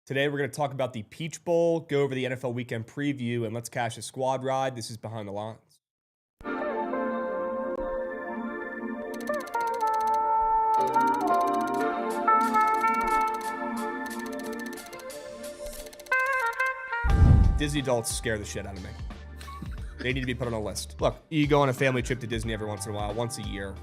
Today, we're going to talk about the Peach Bowl, go over the NFL weekend preview, and let's cash a squad ride. This is Behind the Lines. Disney adults scare the shit out of me. They need to be put on a list. Look, you go on a family trip to Disney every once in a while, once a year,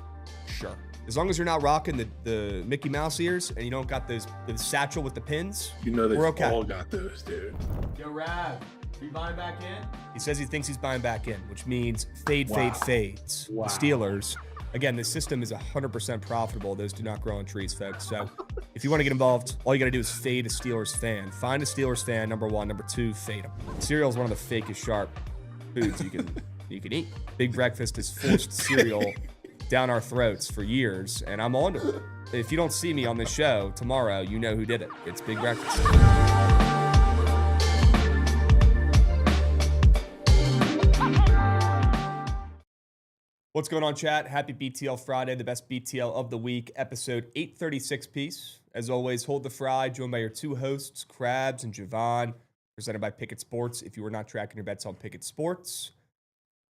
sure. As long as you're not rocking the Mickey Mouse ears and you don't got the satchel with the pins, you know we're okay. All got those, dude. Yo, Rav, are you buying back in? He says he thinks he's buying back in, which means fades. Wow. The Steelers. Again, this system is 100% profitable. Those do not grow on trees, folks. So if you want to get involved, all you got to do is fade a Steelers fan. Find a Steelers fan, number one. Number two, fade them. Cereal is one of the fakest sharp foods you can eat. Big Breakfast is forced cereal down our throats for years, and I'm on to it. If you don't see me on this show tomorrow, you know who did it. It's Big Breakfast. What's going on, chat? Happy BTL Friday, the best BTL of the week, episode 836 piece. As always, hold the fry, joined by your two hosts, Krabs and Jovan, presented by Pikkit Sports. If you are not tracking your bets on Pikkit Sports,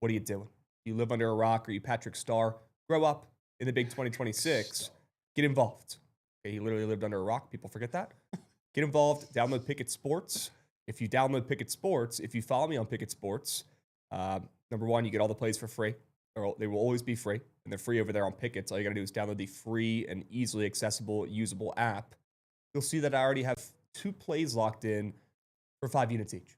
what are you doing? You live under a rock, or you Patrick Starr? Grow up in the big 2026. Get involved. Okay, he literally lived under a rock. People forget that. Get involved. Download Pikkit Sports. If you download Pikkit Sports, if you follow me on Pikkit Sports, number one, you get all the plays for free. Or they will always be free, and they're free over there on Pikkit. So all you got to do is download the free and easily accessible, usable app. You'll see that I already have 2 plays locked in for 5 units each.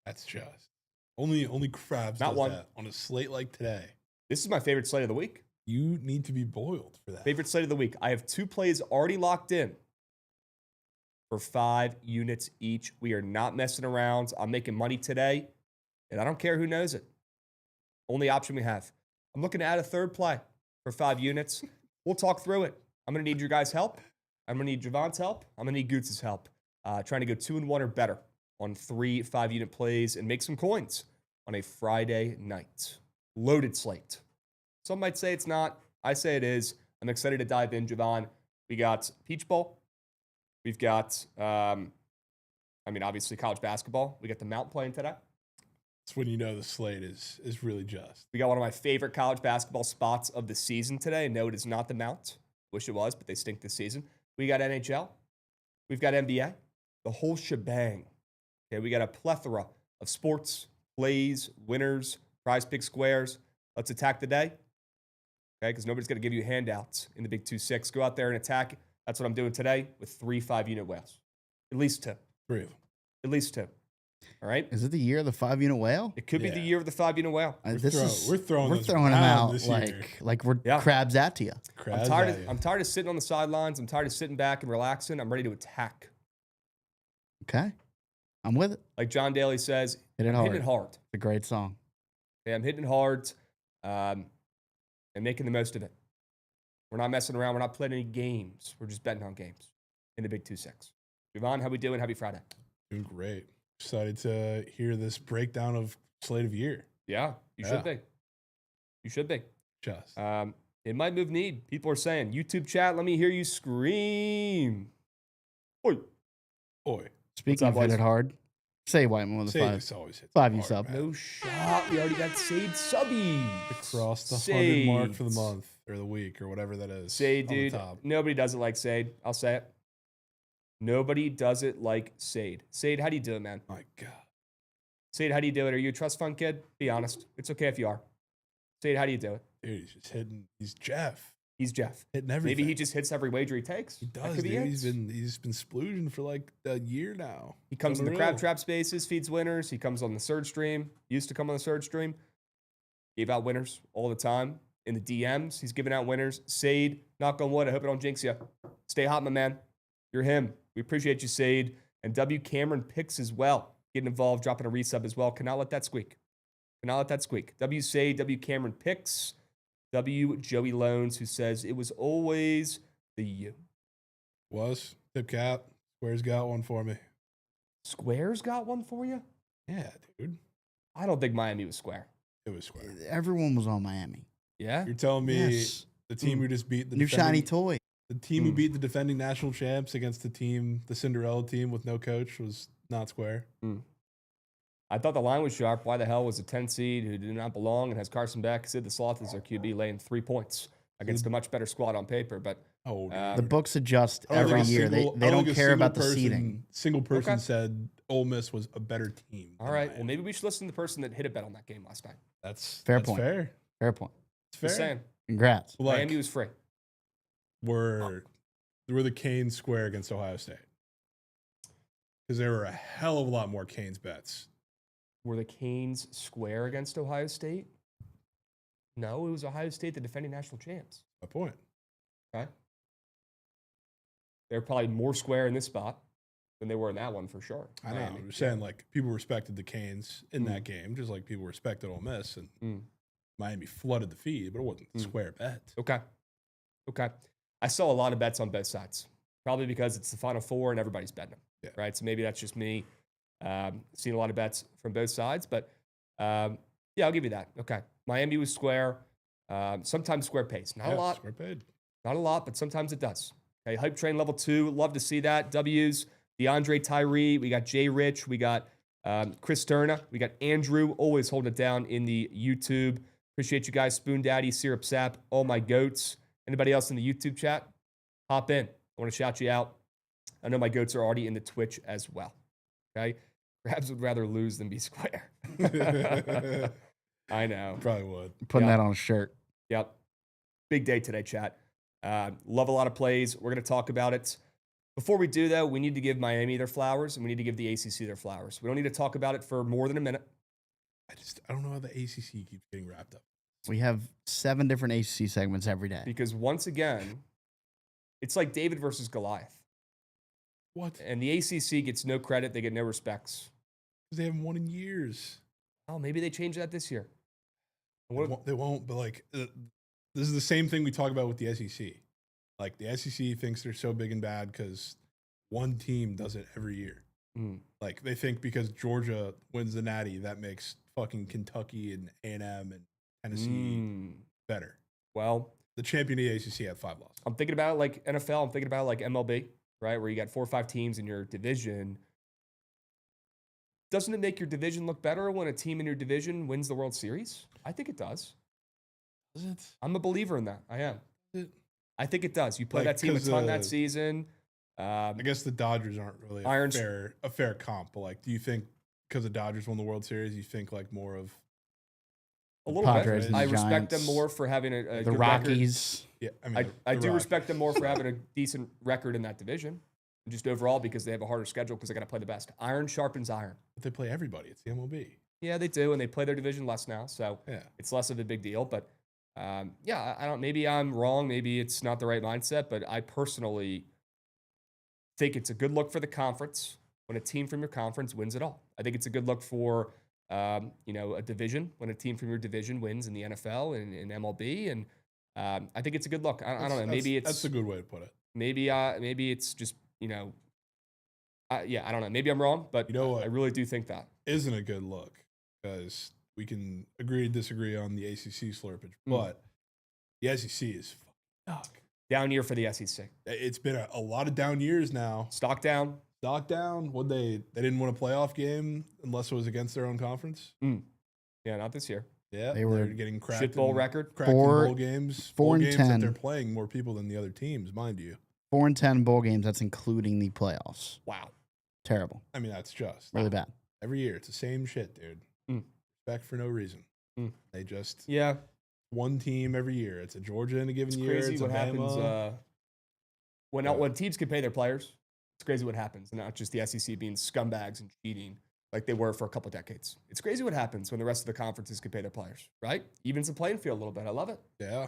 That's just only Krabs Not does one. that on a slate like today. This is my favorite slate of the week. You need to be boiled for that. Favorite slate of the week. I have 2 plays already locked in for 5 units each. We are not messing around. I'm making money today, and I don't care who knows it. Only option we have. I'm looking to add a third play for 5 units. We'll talk through it. I'm going to need your guys' help. I'm going to need Javon's help. I'm going to need Goots' help. Trying to go 2-1 or better on 3 5-unit plays and make some coins on a Friday night. Loaded slate. Some might say it's not. I say it is. I'm excited to dive in, Jovan. We got Peach Bowl. We've got, obviously college basketball. We got the Mount playing today. That's when you know the slate is really just. We got one of my favorite college basketball spots of the season today. No, it is not the Mount. Wish it was, but they stink this season. We got NHL. We've got NBA. The whole shebang. Okay, we got a plethora of sports, plays, winners, prize pick squares. Let's attack the day. Okay, because nobody's going to give you handouts in the Big 2-6. Go out there and attack. That's what I'm doing today with 3 5-unit whales. At least 2. 3 of them. At least 2. All right? Is it the year of the 5-unit whale? It could be the year of the 5-unit whale. We're throwing them out this like year. we're Krabs at you. I'm tired of sitting on the sidelines. I'm tired of sitting back and relaxing. I'm ready to attack. Okay. I'm with it. Like John Daly says, Hit it hard. hitting it hard. It's a great song. Okay, I'm hitting it hard and making the most of it. We're not messing around. We're not playing any games. We're just betting on games in the Big 2-6. Yvonne, how we doing? Happy Friday. Doing great. Excited to hear this breakdown of slate of year. Yeah, you should be. You should be. Just. It might move need. People are saying, YouTube chat, let me hear you scream. Oi. Oi. Speaking of hit it hard, say Whiteman with a 5. Always hits 5 you hard, sub. man. No shot. We already got Sade subbies. Across the 100 mark for the month or the week or whatever that is. Sade, on the dude. top. Nobody does it like Sade. I'll say it. Nobody does it like Sade. Sade, how do you do it, man? My God. Sade, how do you do it? Are you a trust fund kid? Be honest. It's okay if you are. Sade, how do you do it? Dude, he's just hitting. He's Jeff. He's Jeff. Hitting everything. Maybe he just hits every wager he takes. He That does, could be dude. it. He's been splooging for like a year now. He comes in the Unreal. crab trap spaces, feeds winners. He comes on the surge stream. Used to come on the surge stream. Gave out winners all the time. In the DMs, he's giving out winners. Sade, knock on wood. I hope it don't jinx you. Stay hot, my man. You're him. We appreciate you, Sade. And W. Cameron picks as well. Getting involved, dropping a resub as well. Cannot let that squeak. Cannot let that squeak. W. Sade, W. Cameron picks. W. Joey Loans, who says it was always the you. Was. Tip cap. Square's got one for me. Squares got one for you? Yeah, dude. I don't think Miami was square. It was Square. Everyone was on Miami. Yeah? You're telling me Yes. the team who just beat the New shiny defending- toy. The team who beat the defending national champs against the Cinderella team with no coach was not square. I thought the line was sharp. Why the hell was a 10 seed who did not belong and has Carson Beck, Sid the Sloth as their QB, laying 3 points against a much better squad on paper? But the books adjust every year. They don't care about the seeding. Single person said Ole Miss was a better team. All right. Well, maybe we should listen to the person that hit a bet on that game last night. That's fair. Fair point. It's fair. Just saying. Congrats. Like, Miami was free. Were the Canes square against Ohio State? Because there were a hell of a lot more Canes bets. Were the Canes square against Ohio State? No, it was Ohio State, the defending national champs. My point. Okay. They're probably more square in this spot than they were in that one for sure. I know. I'm saying like people respected the Canes in that game, just like people respected Ole Miss, and Miami flooded the feed, but it wasn't a square bet. Okay. I saw a lot of bets on both sides, probably because it's the Final Four and everybody's betting them, right? So maybe that's just me seeing a lot of bets from both sides, but yeah, I'll give you that. Okay. Miami was square. Sometimes square pays. Not a lot. Square paid. Not a lot, but sometimes it does. Okay, hype train level 2. Love to see that. W's, DeAndre Tyree. We got Jay Rich. We got Chris Turner. We got Andrew, always holding it down in the YouTube. Appreciate you guys. Spoon Daddy, Syrup Sap, all my goats. Anybody else in the YouTube chat? Hop in. I want to shout you out. I know my goats are already in the Twitch as well. Okay? Krabs would rather lose than be square. I know. Probably would. Putting that on a shirt. Yep. Big day today, chat. Love a lot of plays. We're going to talk about it. Before we do, though, we need to give Miami their flowers, and we need to give the ACC their flowers. We don't need to talk about it for more than a minute. I don't know how the ACC keeps getting wrapped up. We have 7 different ACC segments every day. Because once again, it's like David versus Goliath. What? And the ACC gets no credit. They get no respects. Because they haven't won in years. Oh, maybe they change that this year. They won't, but like, this is the same thing we talk about with the SEC. Like, the SEC thinks they're so big and bad because one team does it every year. Like, they think because Georgia wins the Natty, that makes fucking Kentucky and A&M and Tennessee better. Well, the champion of the ACC had 5 losses. I'm thinking about it like NFL. I'm thinking about it like MLB, right? Where you got 4 or 5 teams in your division. Doesn't it make your division look better when a team in your division wins the World Series? I think it does. Does it? I'm a believer in that. I am. I think it does. You play that team a ton that season. I guess the Dodgers aren't really a fair comp, but like, do you think because the Dodgers won the World Series, you think like more of a little Padres bit? I respect them more for having a the good Rockies. Record. Yeah, I do respect them more for having a decent record in that division, just overall because they have a harder schedule because they got to play the best. Iron sharpens iron. But they play everybody. It's the MLB. Yeah, they do, and they play their division less now, so it's less of a big deal. But yeah, I don't. Maybe I'm wrong. Maybe it's not the right mindset. But I personally think it's a good look for the conference when a team from your conference wins it all. I think it's a good look for a division when a team from your division wins in the NFL and in MLB, and I think it's a good look. I don't know. Maybe that's a good way to put it. Maybe it's just I don't know. Maybe I'm wrong, but you know what? I really do think that isn't a good look because we can agree to disagree on the ACC slurpage, but the SEC is fucking down year for the SEC. It's been a lot of down years now. Stock down. Would they didn't win a playoff game unless it was against their own conference? Yeah, not this year. Yeah, they were getting cracked. Shit bowl record. Cracked in bowl games. 4 and 10. That they're playing more people than the other teams, mind you. 4 and 10 bowl games. That's including the playoffs. Wow. Terrible. I mean, that's just really bad. Every year, it's the same shit, dude. Respect for no reason. They just one team every year. It's a Georgia in a given year. Crazy it's what a happens when teams can pay their players. It's crazy what happens, and not just the SEC being scumbags and cheating like they were for a couple of decades. It's crazy what happens when the rest of the conferences can pay their players, right? Evens the playing field a little bit. I love it. Yeah,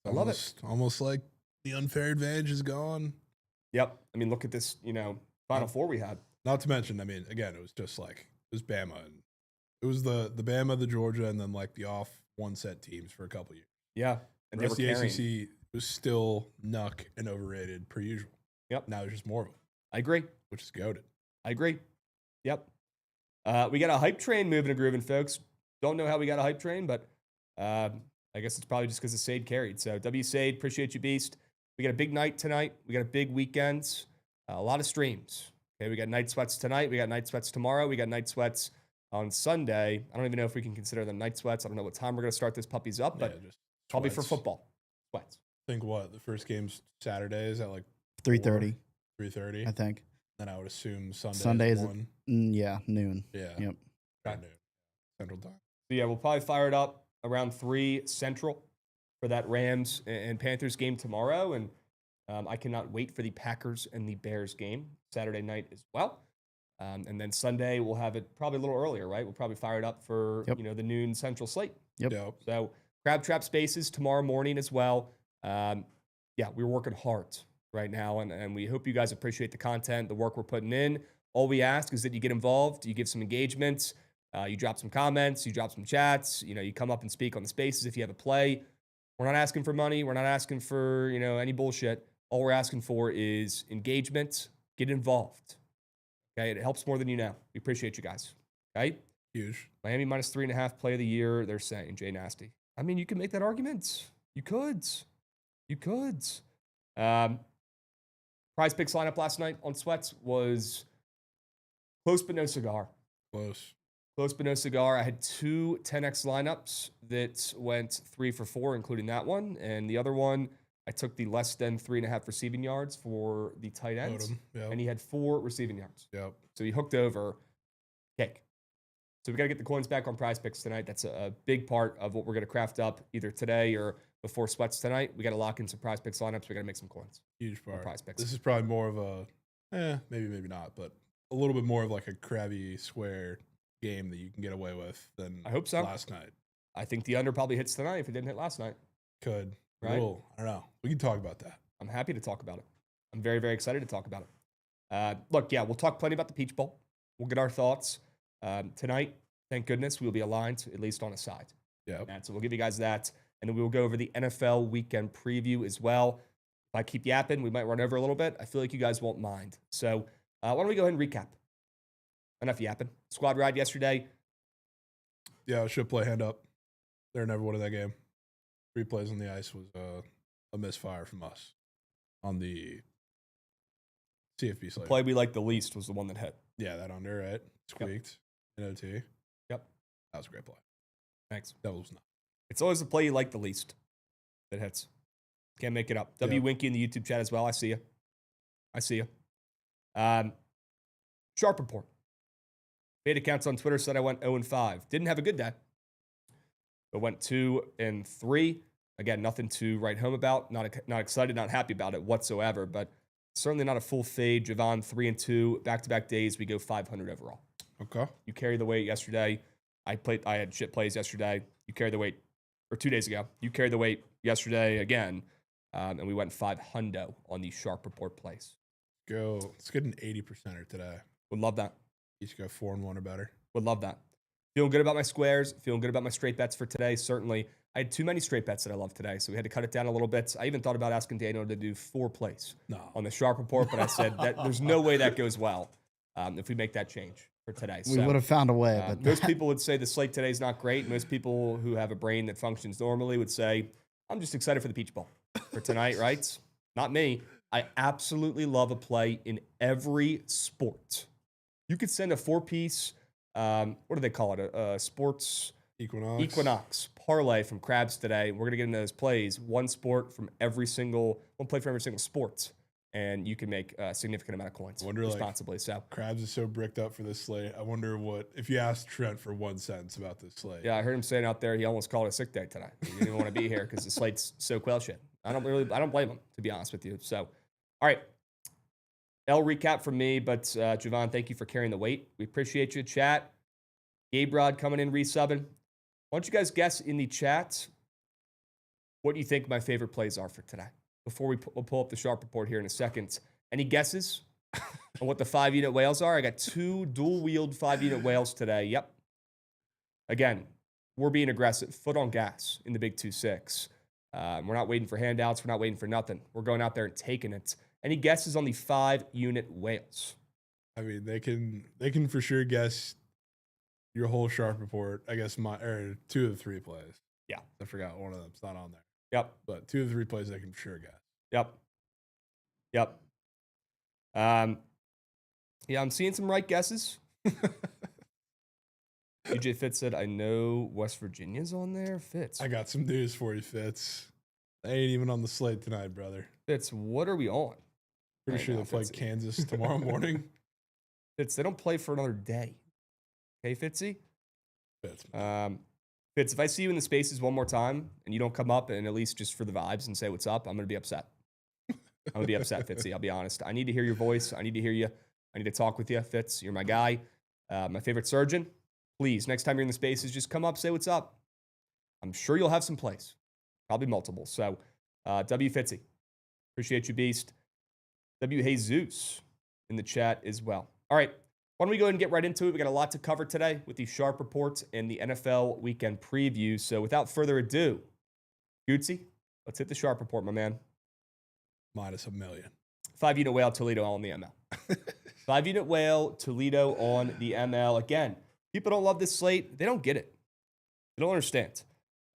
I love it. Almost like the unfair advantage is gone. Yep. I mean, look at this. Final Four we had. Not to mention, I mean, again, it was just like it was Bama, and it was the Bama, the Georgia, and then like the off one set teams for a couple years. Yeah, and the rest of the ACC was still nuck and overrated per usual. Yep. Now there's just more of them. I agree. Which is goated. I agree. Yep. We got a hype train moving and grooving, folks. Don't know how we got a hype train, but I guess it's probably just because of Sade carried. So W Sade, appreciate you, Beast. We got a big night tonight. We got a big weekend. A lot of streams. Okay, we got night sweats tonight. We got night sweats tomorrow. We got night sweats on Sunday. I don't even know if we can consider them night sweats. I don't know what time we're going to start those puppies up, but just probably for football. Sweats. I think the first game's Saturday is at like 3:30. 3:30, I think. Then I would assume Sunday is 1. Noon. Yeah. Yep. Noon. Central time. So yeah, we'll probably fire it up around 3 Central for that Rams and Panthers game tomorrow. And I cannot wait for the Packers and the Bears game Saturday night as well. And then Sunday, we'll have it probably a little earlier, right? We'll probably fire it up for, the noon Central slate. Yep. So Crab Trap Spaces tomorrow morning as well. We're working hard right now, and we hope you guys appreciate the content, the work we're putting in. All we ask is that you get involved, you give some engagements, you drop some comments, you drop some chats, you come up and speak on the spaces if you have a play. We're not asking for money. We're not asking for, any bullshit. All we're asking for is engagement. Get involved. Okay, it helps more than you know. We appreciate you guys. Okay? Huge. Miami minus 3.5 play of the year, they're saying, Jay Nasty. I mean, you can make that argument. You could. Prize Picks lineup last night on Sweats was close but no cigar. Close but no cigar. I had 2 10x lineups that went 3 for 4, including that one. And the other one, I took the less than 3.5 receiving yards for the tight end. Yep. And he had 4 receiving yards. Yep. So he hooked over kick. So we got to get the coins back on Prize Picks tonight. That's a big part of what we're going to craft up either today or before Sweats tonight. We got to lock in some Prize Picks lineups. We got to make some coins. Huge part. Prize Picks. This is probably more of a, maybe not, but a little bit more of like a crabby square game that you can get away with than I hope so. Last night. I think the under probably hits tonight if it didn't hit last night. Could. Right? Cool. I don't know. We can talk about that. I'm happy to talk about it. I'm very, very excited to talk about it. We'll talk plenty about the Peach Bowl. We'll get our thoughts. Tonight, thank goodness, we'll be aligned, at least on a side. Yeah. So we'll give you guys that. And then we will go over the NFL weekend preview as well. If I keep yapping, we might run over a little bit. I feel like you guys won't mind. So why don't we go ahead and recap? Enough yapping. Squad ride yesterday. Yeah, I should play hand up. They're never won in that game. 3 plays on the ice was a misfire from us on the CFB Slate. The play we liked the least was the one that hit. Yeah, that under, right? Squeaked in OT. Yep. That was a great play. Thanks. That was not. It's always the play you like the least that hits. Can't make it up. W Winky in the YouTube chat as well. I see you. Sharp report. Beta accounts on Twitter said I went 0-5. Didn't have a good day, but went 2-3. Again, nothing to write home about. Not excited, not happy about it whatsoever, but certainly not a full fade. Jovan 3-2. Back-to-back days, we go 500 overall. Okay. You carry the weight yesterday. I had shit plays yesterday. You carried the weight, or 2 days ago. You carried the weight yesterday again, and we went 500 on the sharp report plays. Let's get an 80%er today. Would love that. Each go 4-1 or better. Would love that. Feeling good about my squares. Feeling good about my straight bets for today. Certainly, I had too many straight bets that I love today, so we had to cut it down a little bit. I even thought about asking Daniel to do 4 plays on the sharp report, but I said that there's no way that goes well if we make that change for today. We would have found a way. But most people would say the slate today is not great. Most people who have a brain that functions normally would say, I'm just excited for the Peach Bowl for tonight, right? Not me. I absolutely love a play in every sport. You could send a 4-piece, what do they call it? A sports Equinox parlay from Krabs today. We're going to get into those plays. One play from every single sport. And you can make a significant amount of coins responsibly. So Krabs is so bricked up for this slate. I wonder if you asked Trent for 1 sentence about this slate. Yeah, I heard him saying out there he almost called it a sick day tonight. He didn't even want to be here because the slate's so quail shit. I don't blame him, to be honest with you. So, all right. L recap from me, but Jovan, thank you for carrying the weight. We appreciate you, chat. Gabe Rod coming in, resubbing. Why don't you guys guess in the chat what you think my favorite plays are for today? Before we'll pull up the sharp report here in a second. Any guesses on what the 5-unit whales are? I got 2 dual-wheeled 5-unit whales today. Yep. Again, we're being aggressive. Foot on gas in the big 2-6. We're not waiting for handouts. We're not waiting for nothing. We're going out there and taking it. Any guesses on the 5-unit whales? I mean, they can for sure guess your whole sharp report. I guess 2 of the 3 plays. Yeah. I forgot one of them's not on there. Yep. But 2 of the 3 plays they can for sure guess. Yep. Yep. Yeah, I'm seeing some right guesses. DJ Fitz said, I know West Virginia's on there. Fitz. I got some news for you, Fitz. They ain't even on the slate tonight, brother. Fitz, what are we on? Pretty sure they play Kansas tomorrow morning. Fitz, they don't play for another day. Okay, Fitzy? Fitz. Fitz, if I see you in the spaces one more time and you don't come up and at least just for the vibes and say what's up, I'm going to be upset. I'm going to be upset, Fitzy. I'll be honest. I need to hear your voice. I need to hear you. I need to talk with you, Fitz. You're my guy. My favorite surgeon. Please, next time you're in the spaces, just come up, say what's up. I'm sure you'll have some plays. Probably multiple. So, W. Fitzy. Appreciate you, Beast. W. Jesus in the chat as well. All right. Why don't we go ahead and get right into it? We got a lot to cover today with the Sharp reports and the NFL weekend preview. So without further ado, Gootsy, let's hit the Sharp report, my man. -1 million. 5-unit whale, Toledo on the ML. 5-unit whale, Toledo on the ML. Again, people don't love this slate. They don't get it. They don't understand.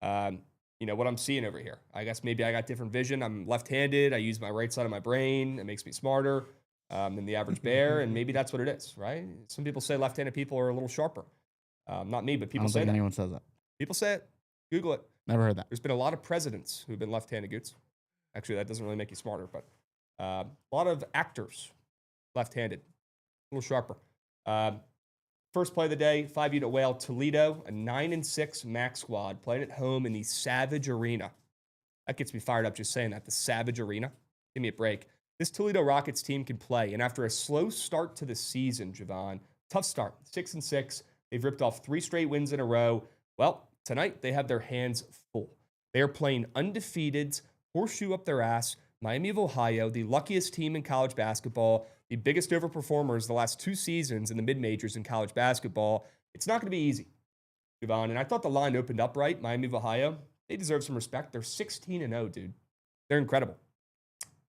What I'm seeing over here. I guess maybe I got different vision. I'm left-handed. I use my right side of my brain. It makes me smarter than the average bear, and maybe that's what it is, right? Some people say left-handed people are a little sharper. Not me, but people say that. I don't think anyone says that. People say it. Google it. Never heard that. There's been a lot of presidents who've been left-handed, Goots. Actually, that doesn't really make you smarter, but a lot of actors left-handed, a little sharper. First play of the day, 5-unit whale, Toledo, a 9-6 max squad, playing at home in the Savage Arena. That gets me fired up just saying that, the Savage Arena. Give me a break. This Toledo Rockets team can play, and after a slow start to the season, Jovan, tough start, 6-6, they've ripped off 3 straight wins in a row. Well, tonight they have their hands full. They are playing undefeated, horseshoe up their ass, Miami of Ohio, the luckiest team in college basketball, the biggest overperformers the last 2 seasons in the mid-majors in college basketball. It's not going to be easy, Jovan, and I thought the line opened up right. Miami of Ohio, they deserve some respect. They're 16-0, dude. They're incredible.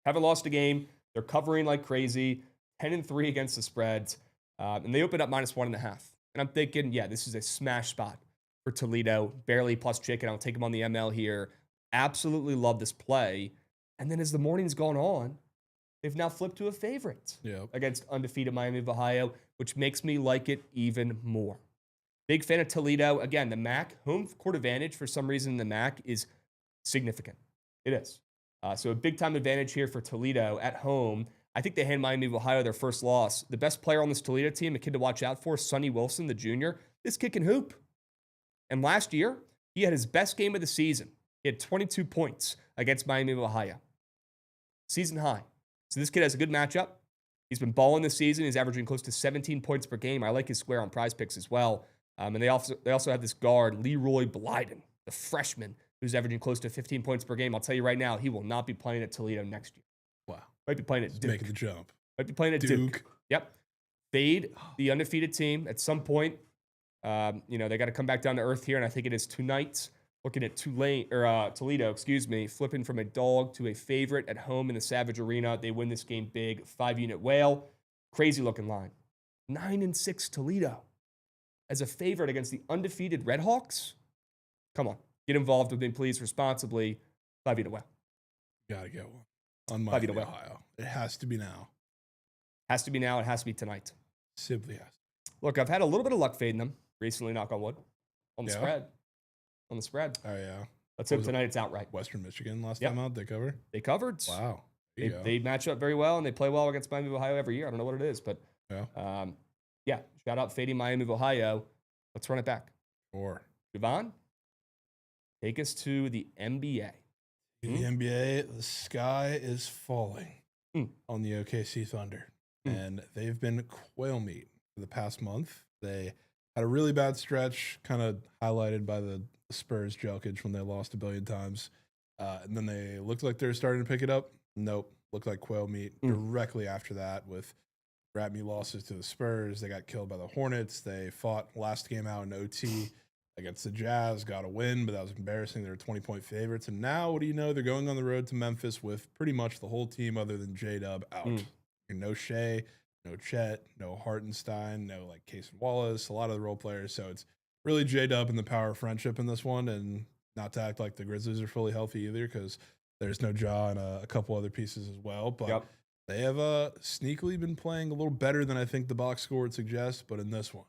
Haven't lost a game. They're covering like crazy. 10-3 against the spreads. And they opened up -1.5. And I'm thinking, yeah, this is a smash spot for Toledo. Barely plus chicken. I'll take them on the ML here. Absolutely love this play. And then as the morning's gone on, they've now flipped to a favorite against undefeated Miami of Ohio, which makes me like it even more. Big fan of Toledo. Again, the MAC, home court advantage for some reason in the MAC is significant. It is. So a big-time advantage here for Toledo at home. I think they hand Miami of Ohio their first loss. The best player on this Toledo team, a kid to watch out for, Sonny Wilson, the junior. This kid can hoop. And last year, he had his best game of the season. He had 22 points against Miami of Ohio. Season high. So this kid has a good matchup. He's been balling this season. He's averaging close to 17 points per game. I like his square on Prize Picks as well. And they also have this guard, Leroy Blyden, the freshman, who's averaging close to 15 points per game. I'll tell you right now, he will not be playing at Toledo next year. Wow. Might be playing at Duke. Making the jump. Might be playing at Duke. Yep. Fade the undefeated team at some point. They got to come back down to earth here, and I think it is tonight. Looking at Toledo, flipping from a dog to a favorite at home in the Savage Arena. They win this game big. 5-unit whale. Crazy looking line. 9-6 Toledo as a favorite against the undefeated Redhawks. Come on. Get involved with me, please, responsibly. 5-unit whale. Gotta get one. On Miami of Ohio. It has to be now. Has to be now. It has to be tonight. Simply has. Look, I've had a little bit of luck fading them recently, knock on wood. On the spread. On the spread. Oh, yeah. Let's hope tonight it's outright. Western Michigan last time out, they covered? They covered. Wow. They match up very well, and they play well against Miami of Ohio every year. I don't know what it is, but shout out fading Miami of Ohio. Let's run it back. Sure. Jovan, take us to the NBA. In the NBA, the sky is falling on the OKC Thunder, and they've been quail meat for the past month. They had a really bad stretch, kind of highlighted by the Spurs jelkage when they lost a billion times. And then they looked like they were starting to pick it up. Nope. Looked like quail meat directly after that with rat meat losses to the Spurs. They got killed by the Hornets. They fought last game out in OT against the Jazz, got a win, but that was embarrassing. They were 20-point favorites. And now, what do you know? They're going on the road to Memphis with pretty much the whole team other than J-Dub out. No Shea, no Chet, no Hartenstein, no like Case and Wallace, a lot of the role players. So it's really J-Dub and the power of friendship in this one, and not to act like the Grizzlies are fully healthy either because there's no Ja and a couple other pieces as well. But They have sneakily been playing a little better than I think the box score would suggest, but in this one,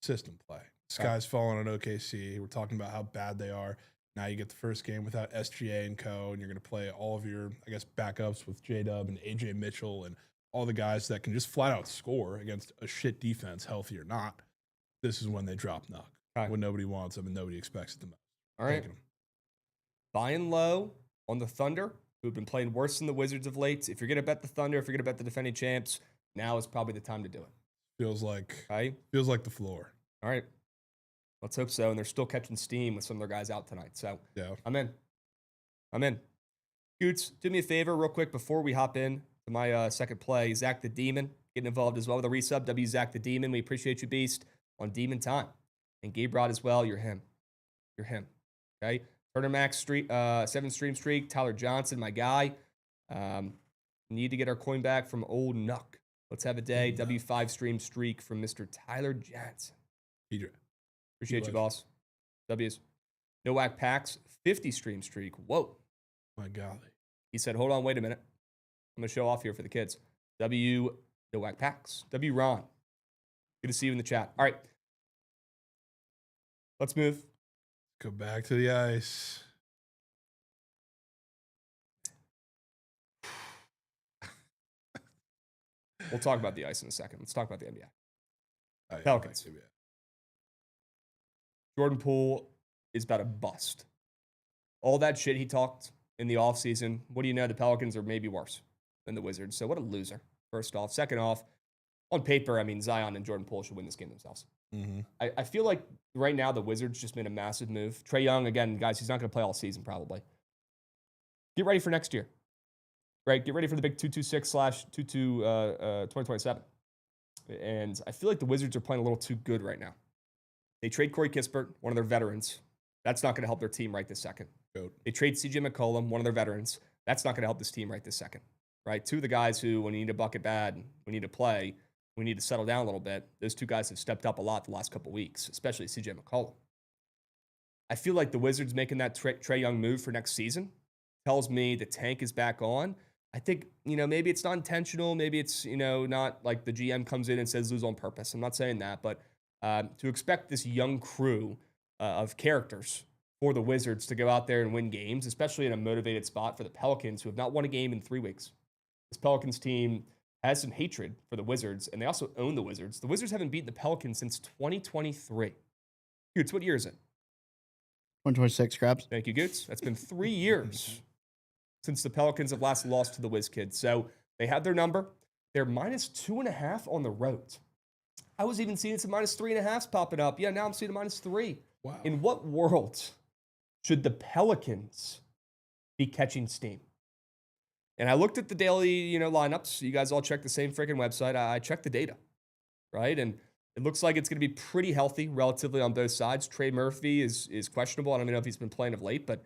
system play. Sky's falling on OKC. We're talking about how bad they are. Now you get the first game without SGA and co, and you're going to play all of your, I guess, backups with J-Dub and AJ Mitchell and all the guys that can just flat out score against a shit defense, healthy or not. This is when they drop knock. When nobody wants them and nobody expects it the most. All right. Buying low on the Thunder, who've been playing worse than the Wizards of late. If you're going to bet the Thunder, if you're going to bet the defending champs, now is probably the time to do it. Feels like the floor. All right. Let's hope so. And they're still catching steam with some of their guys out tonight. So yeah. I'm in. Goots, do me a favor real quick before we hop in to my second play. Zach the Demon getting involved as well with a resub. W Zach the Demon. We appreciate you, Beast, on Demon Time. And Gabe Rod as well. You're him. Okay. Turner Max 7-stream streak. Tyler Johnson, my guy. Need to get our coin back from old Nuck. Let's have a day. W5 stream streak from Mr. Tyler Johnson. Appreciate you, boss. W's. No Whack Packs 50 stream streak. Whoa. My golly. He said, hold on, wait a minute. I'm going to show off here for the kids. W. No Whack Packs. W. Ron. Good to see you in the chat. All right. Let's move. Go back to the ice. We'll talk about the ice in a second. Let's talk about the NBA. Pelicans. Jordan Poole is about a bust. All that shit he talked in the offseason, what do you know? The Pelicans are maybe worse than the Wizards. So what a loser, first off. Second off, on paper, I mean, Zion and Jordan Poole should win this game themselves. Mm-hmm. I feel like right now the Wizards just made a massive move. Trae Young, again, guys, he's not going to play all season probably. Get ready for next year. Right? Get ready for the big 226/22 2027. And I feel like the Wizards are playing a little too good right now. They trade Corey Kispert, one of their veterans. That's not going to help their team right this second. They trade CJ McCollum, one of their veterans. That's not going to help this team right this second. Right? Two of the guys who, when you need a bucket bad, we need to play, we need to settle down a little bit. Those two guys have stepped up a lot the last couple of weeks, especially CJ McCollum. I feel like the Wizards making that Trae Young move for next season tells me the tank is back on. I think, maybe it's not intentional. Maybe it's, not like the GM comes in and says lose on purpose. I'm not saying that, but to expect this young crew of characters for the Wizards to go out there and win games, especially in a motivated spot for the Pelicans, who have not won a game in 3 weeks. This Pelicans team has some hatred for the Wizards, and they also own the Wizards. The Wizards haven't beaten the Pelicans since 2023. Goots, what year is it? 126, Krabs. Thank you, Goots. That's been 3 years since the Pelicans have last lost to the Wiz Kids. So they have their number. They're -2.5 on the road. I was even seeing some -3.5s popping up. Yeah, now I'm seeing a -3. Wow. In what world should the Pelicans be catching steam? And I looked at the daily, lineups. You guys all check the same freaking website. I checked the data, right? And it looks like it's going to be pretty healthy relatively on both sides. Trey Murphy is questionable. I don't even know if he's been playing of late, but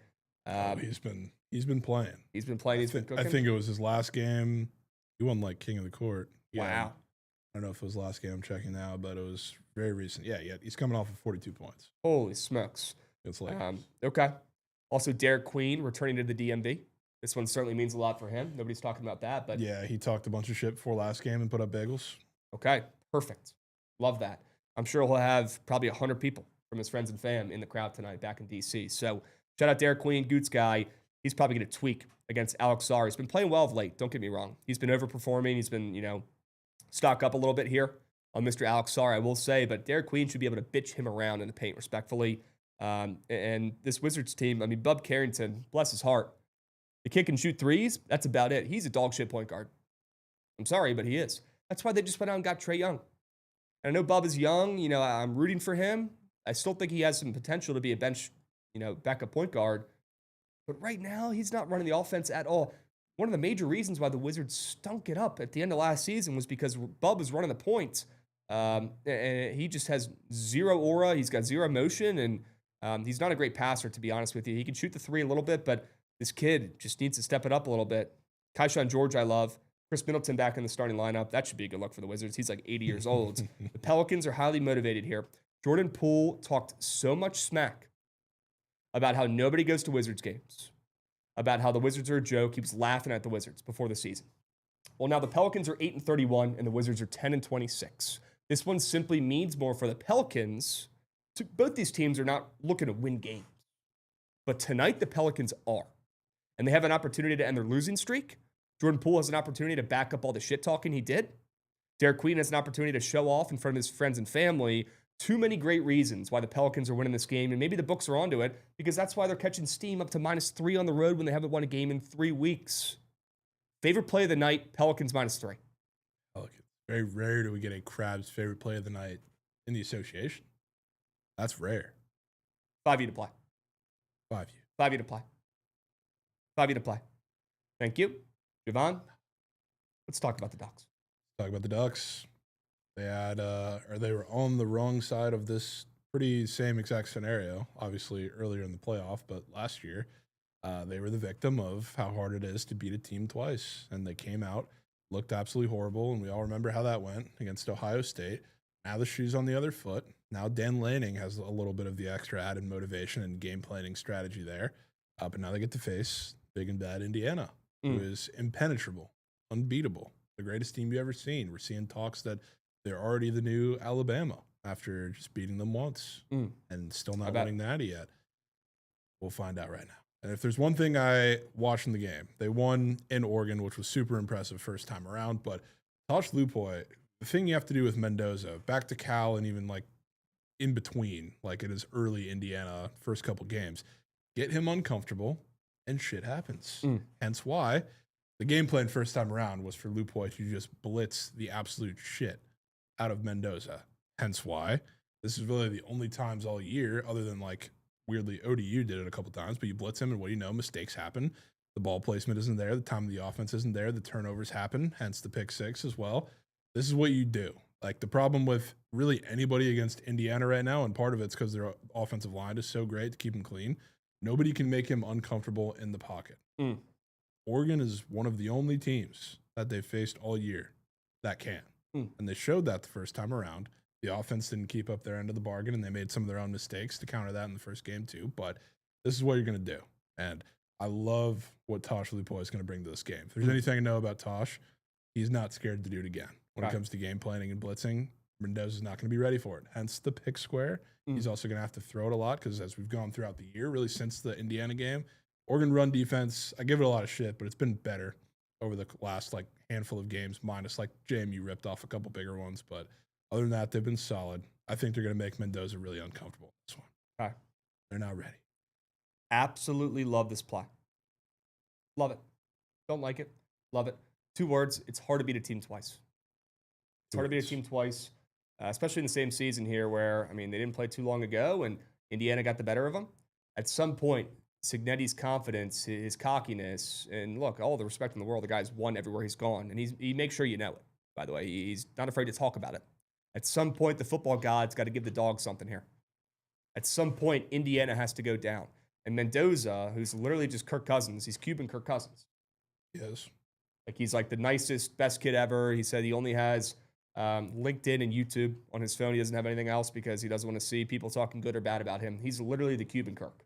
he's been playing. He's been playing. He's been cooking. I think it was his last game. He won like king of the court. Wow. I don't know if it was last game. I'm checking now, but it was very recent. Yeah. He's coming off of 42 points. Holy smokes. It's like okay. Also, Derek Queen returning to the DMV. This one certainly means a lot for him. Nobody's talking about that, but yeah, he talked a bunch of shit before last game and put up bagels. Okay, perfect. Love that. I'm sure he'll have probably 100 people from his friends and fam in the crowd tonight back in DC. So shout out Derek Queen, Goots guy. He's probably going to tweak against Alex Sarr. He's been playing well of late. Don't get me wrong. He's been overperforming. He's been, stock up a little bit here on Mr. Alex Sarr, I will say. But Derek Queen should be able to bitch him around in the paint respectfully. And this Wizards team, Bub Carrington, bless his heart, the kick and shoot threes, that's about it. He's a dog shit point guard. I'm sorry, but he is. That's why they just went out and got Trae Young. And I know Bub is young. I'm rooting for him. I still think he has some potential to be a bench, backup point guard. But right now, he's not running the offense at all. One of the major reasons why the Wizards stunk it up at the end of last season was because Bub was running the points. And he just has zero aura. He's got zero motion. And he's not a great passer, to be honest with you. He can shoot the three a little bit, but this kid just needs to step it up a little bit. Keyshawn George, I love. Chris Middleton back in the starting lineup. That should be a good look for the Wizards. He's like 80 years old. The Pelicans are highly motivated here. Jordan Poole talked so much smack about how nobody goes to Wizards games, about how the Wizards are a joke. He was laughing at the Wizards before the season. Well, now the Pelicans are 8-31 and the Wizards are 10-26. This one simply means more for the Pelicans. Both these teams are not looking to win games. But tonight, the Pelicans are. And they have an opportunity to end their losing streak. Jordan Poole has an opportunity to back up all the shit talking he did. Derek Queen has an opportunity to show off in front of his friends and family. Too many great reasons why the Pelicans are winning this game. And maybe the books are onto it because that's why they're catching steam up to -3 on the road when they haven't won a game in 3 weeks. Favorite play of the night, Pelicans -3. Pelicans. Very rare do we get a Krabs favorite play of the night in the association. That's rare. 5U to play. 5U. 5U to play. 5U to play. Thank you. Jovan, let's talk about the Ducks. Talk about the Ducks. They had, or they were on the wrong side of this pretty same exact scenario, obviously earlier in the playoff, but last year they were the victim of how hard it is to beat a team twice. And they came out, looked absolutely horrible, and we all remember how that went against Ohio State. Now the shoe's on the other foot. Now Dan Lanning has a little bit of the extra added motivation and game planning strategy there. But now they get to face big and bad Indiana, who is impenetrable, unbeatable, the greatest team you've ever seen. We're seeing talks that they're already the new Alabama after just beating them once and still not winning the Natty yet. We'll find out right now. And if there's one thing I watched in the game, they won in Oregon, which was super impressive first time around. But Tosh Lupoi, the thing you have to do with Mendoza, back to Cal and even like in between, like in his early Indiana first couple games, get him uncomfortable and shit happens. Hence why the game plan first time around was for Lupoi to just blitz the absolute shit out of Mendoza. Hence why this is really the only times all year, other than like weirdly ODU did it a couple times, but you blitz him and what do you know? Mistakes happen. The ball placement isn't there. The time of the offense isn't there. The turnovers happen, hence the pick 6 as well. This is what you do. Like the problem with really anybody against Indiana right now, and part of it's because their offensive line is so great to keep him clean. Nobody can make him uncomfortable in the pocket. Oregon is one of the only teams that they've faced all year that can. And they showed that the first time around. The offense didn't keep up their end of the bargain, and they made some of their own mistakes to counter that in the first game too. But this is what you're going to do. And I love what Tosh Lupoi is going to bring to this game. If there's anything I know about Tosh, he's not scared to do it again. When it comes to game planning and blitzing, Mendoza's not going to be ready for it. Hence the pick square. He's also going to have to throw it a lot because as we've gone throughout the year, really since the Indiana game, Oregon run defense, I give it a lot of shit, but it's been better over the last like handful of games, minus like JMU ripped off a couple bigger ones. But other than that, they've been solid. I think they're going to make Mendoza really uncomfortable this one. Okay. They're not ready. Absolutely love this play. Love it. Don't like it. Love it. 2 words. It's hard to beat a team twice. It's hard to beat a team twice, especially in the same season here where, I mean, they didn't play too long ago and Indiana got the better of them. At some point, Cignetti's confidence, his cockiness, and look, all the respect in the world, the guy's won everywhere he's gone. And he makes sure you know it, by the way. He's not afraid to talk about it. At some point, the football god's got to give the dog something here. At some point, Indiana has to go down. And Mendoza, who's literally just Kirk Cousins, he's Cuban Kirk Cousins. Yes. Like he's like the nicest, best kid ever. He said he only has LinkedIn and YouTube on his phone. He doesn't have anything else because he doesn't want to see people talking good or bad about him. He's literally the Cuban Kirk.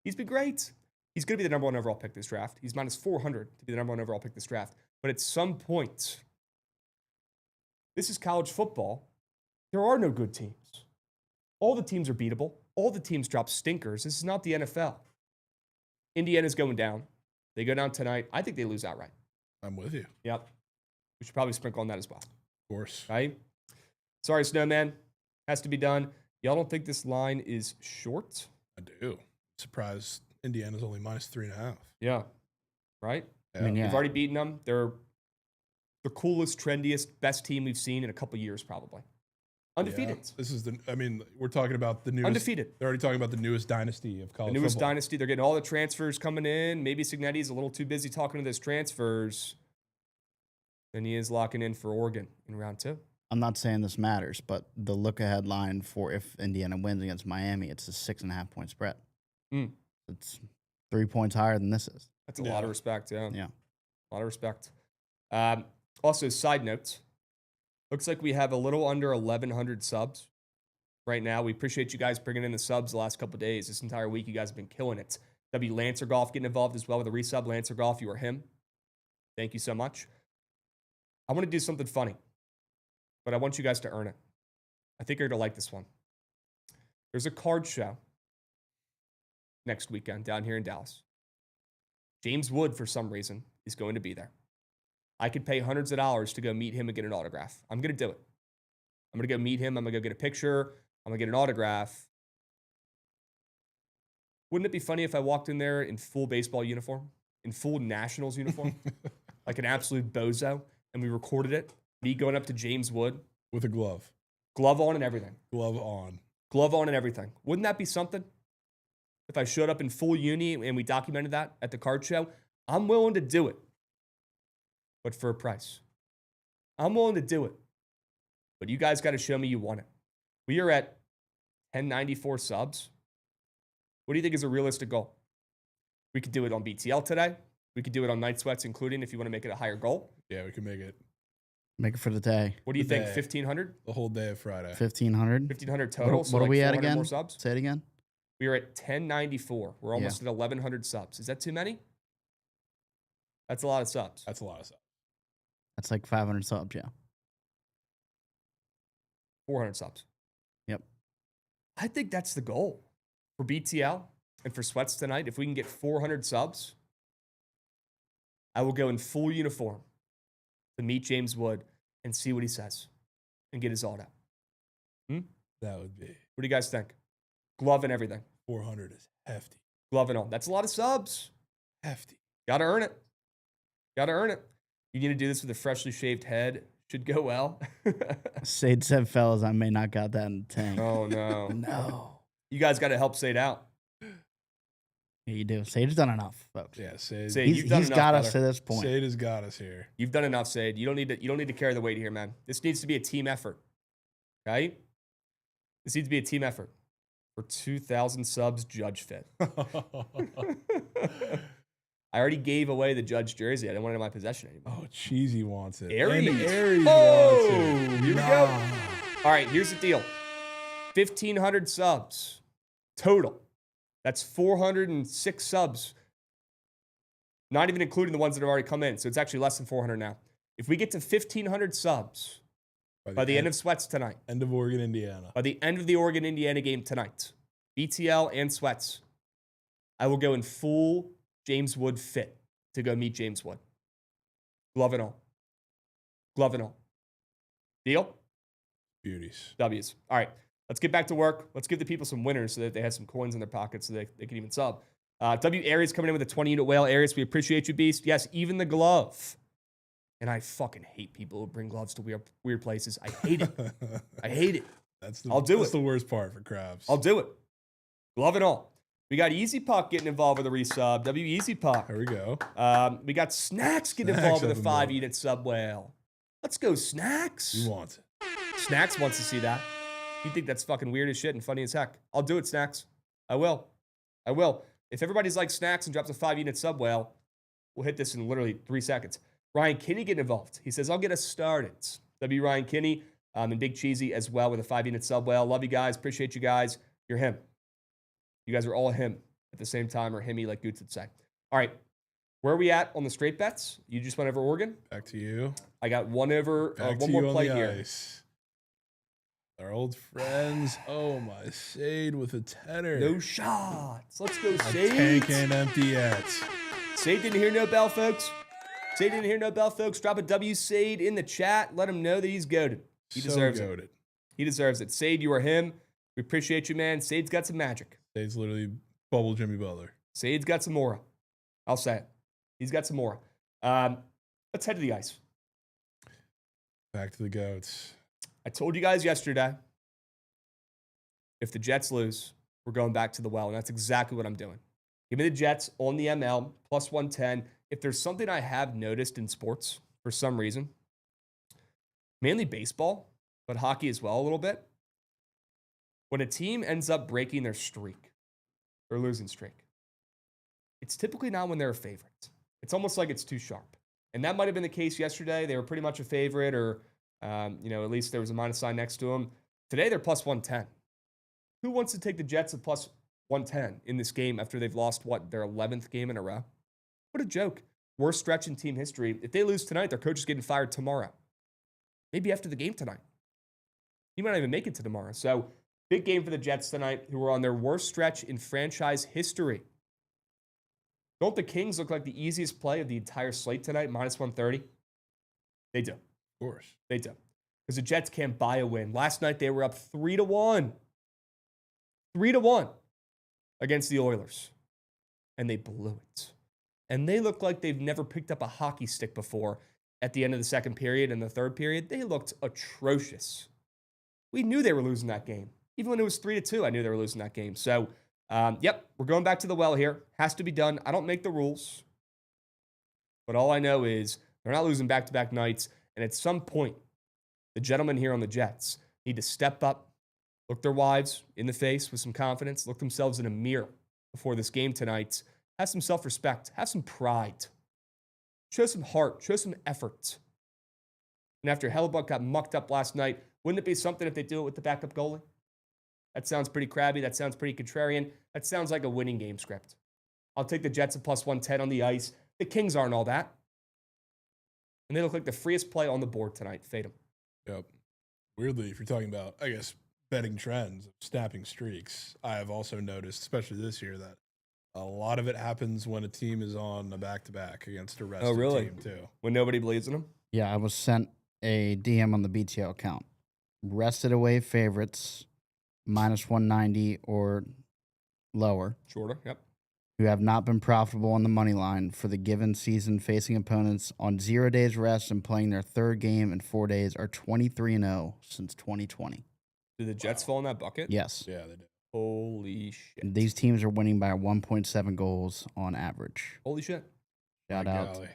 He's been great. He's going to be the number 1 overall pick this draft. He's -400 to be the number 1 overall pick this draft. But at some point, this is college football. There are no good teams. All the teams are beatable. All the teams drop stinkers. This is not the NFL. Indiana's going down. They go down tonight. I think they lose outright. I'm with you. Yep. We should probably sprinkle on that as well. Of course. Right? Sorry, Snowman. Has to be done. Y'all don't think this line is short? I do. Surprised Indiana's only -3.5. Yeah. Right? Yeah. I mean, yeah. We've already beaten them. They're the coolest, trendiest, best team we've seen in a couple years, probably. Undefeated. Yeah. This is we're talking about the newest. Undefeated. They're already talking about the newest dynasty of college The newest football. dynasty. They're getting all the transfers coming in. Maybe Cignetti's a little too busy talking to those transfers than he is locking in for Oregon in round 2. I'm not saying this matters, but the look-ahead line for if Indiana wins against Miami, it's a 6.5-point spread. It's 3 points higher than this is. That's a lot of respect, yeah. Yeah. A lot of respect. Also, side note, looks like we have a little under 1,100 subs right now. We appreciate you guys bringing in the subs the last couple of days. This entire week, you guys have been killing it. W. Lancer Golf getting involved as well with a resub. Lancer Golf, you or him. Thank you so much. I want to do something funny, but I want you guys to earn it. I think you're going to like this one. There's a card show next weekend down here in Dallas. James Wood, for some reason, is going to be there. I could pay hundreds of dollars to go meet him and get an autograph. I'm going to do it. I'm going to go meet him. I'm going to go get a picture. I'm going to get an autograph. Wouldn't it be funny if I walked in there in full baseball uniform, in full Nationals uniform, like an absolute bozo, and we recorded it? Me going up to James Wood. With a glove. Glove on and everything. Glove on. Glove on and everything. Wouldn't that be something? If I showed up in full uni and we documented that at the card show, I'm willing to do it. But for a price. I'm willing to do it. But you guys got to show me you want it. We are at 1094 subs. What do you think is a realistic goal? We could do it on BTL today. We could do it on Night Sweats, including if you want to make it a higher goal. Yeah, we can make it. Make it for the day. What do you think? 1,500? The whole day of Friday. 1,500. 1,500 total. What are we at again? More subs. Say it again. We are at 1094. We're almost at 1,100 subs. Is that too many? That's a lot of subs. That's a lot of subs. That's like 500 subs, yeah. 400 subs. Yep. I think that's the goal for BTL and for Sweats tonight. If we can get 400 subs, I will go in full uniform to meet James Wood and see what he says and get his alt out. That would be. What do you guys think? Glove and everything. 400 is hefty. Glove and all. That's a lot of subs. Hefty. Got to earn it. Got to earn it. You need to do this with a freshly shaved head. Should go well. Sade said, fellas, I may not got that in the tank. Oh, no. No. You guys got to help Sade out. Yeah, you do. Sade's done enough, folks. Yeah, Sade. You've done He's enough, got brother. us to this point. Sade has got us here. You've done enough, Sade. You don't need to carry the weight here, man. This needs to be a team effort. Right? This needs to be a team effort. For 2,000 subs, Judge fit. I already gave away the Judge jersey. I didn't want it in my possession anymore. Oh, Cheesy wants it. Aries. And Aries Oh, wants it. here we go. All right, here's the deal. 1,500 subs total. That's 406 subs. Not even including the ones that have already come in. So it's actually less than 400 now. If we get to 1,500 subs by the end of Sweats tonight. End of Oregon, Indiana. By the end of the Oregon-Indiana game tonight. BTL and Sweats. I will go in full James Wood fit to go meet James Wood. Glove and all. Glove and all. Deal? Beauties. W's. All right. Let's get back to work. Let's give the people some winners so that they have some coins in their pockets so they can even sub. W. Aries coming in with a 20-unit whale. Aries, we appreciate you, Beast. Yes, even the glove. And I fucking hate people who bring gloves to weird places. I hate it. I hate it. That's the worst part for Krabs. I'll do it. Glove and all. We got Easy Puck getting involved with a resub. W. Easy Puck. There we go. We got Snacks getting involved with a 5-unit sub whale. Let's go, Snacks. You want it. Snacks wants to see that. You think that's fucking weird as shit and funny as heck. I'll do it, Snacks. I will. If everybody's like Snacks and drops a 5-unit sub whale, we'll hit this in literally 3 seconds. Ryan Kinney getting involved. He says, I'll get us started. W. Ryan Kinney and Big Cheesy as well with a 5-unit sub whale. Love you guys. Appreciate you guys. You're him. You guys are all him at the same time, or himmy like Goots would say. All right. Where are we at on the straight bets? You just went over Oregon? Back to you. I got one more play here. Ice. Our old friends. Oh, my Sade with a tenner. No shots. Let's go, Sade. Tank ain't empty yet. Sade didn't hear no bell, folks. Sade didn't hear no bell, folks. Drop a W Sade in the chat. Let him know that he's goated. He deserves it. He deserves it. Sade, you are him. We appreciate you, man. Sade's got some magic. Sade's literally bubble Jimmy Butler. Sade's got some aura. I'll say it. He's got some aura. Let's head to the ice. Back to the goats. I told you guys yesterday, if the Jets lose, we're going back to the well, and that's exactly what I'm doing. Give me the Jets on the ML, plus 110. If there's something I have noticed in sports for some reason, mainly baseball, but hockey as well a little bit, when a team ends up breaking their streak, or losing streak, it's typically not when they're a favorite. It's almost like it's too sharp. And that might have been the case yesterday. They were pretty much a favorite, or at least there was a minus sign next to them. Today, they're plus 110. Who wants to take the Jets at plus 110 in this game after they've lost, their 11th game in a row? What a joke. Worst stretch in team history. If they lose tonight, their coach is getting fired tomorrow. Maybe after the game tonight. He might not even make it to tomorrow. So, big game for the Jets tonight, who are on their worst stretch in franchise history. Don't the Kings look like the easiest play of the entire slate tonight, minus 130? They do. Of course. They do. Because the Jets can't buy a win. Last night, they were up 3-1. 3-1 against the Oilers. And they blew it. And they look like they've never picked up a hockey stick before at the end of the second period and the third period. They looked atrocious. We knew they were losing that game. Even when it was 3-2, I knew they were losing that game. So, we're going back to the well here. Has to be done. I don't make the rules. But all I know is they're not losing back-to-back nights. And at some point, the gentlemen here on the Jets need to step up, look their wives in the face with some confidence, look themselves in a mirror before this game tonight. Have some self-respect. Have some pride. Show some heart. Show some effort. And after Hellebuck got mucked up last night, wouldn't it be something if they do it with the backup goalie? That sounds pretty crabby. That sounds pretty contrarian. That sounds like a winning game script. I'll take the Jets at plus 110 on the ice. The Kings aren't all that. And they look like the freest play on the board tonight. Fade them. Yep. Weirdly, if you're talking about, I guess, betting trends, snapping streaks, I have also noticed, especially this year, that a lot of it happens when a team is on a back-to-back against a rested team, too. When nobody believes in them? Yeah, I was sent a DM on the BTL account. Rested away favorites, minus 190 or lower. Shorter, yep. Who have not been profitable on the money line for the given season, facing opponents on 0 days rest and playing their third game in 4 days, are 23-0 since 2020. Do the Jets fall in that bucket? Yes. Yeah, they do. Holy shit. These teams are winning by 1.7 goals on average. Holy shit. Shout My out golly.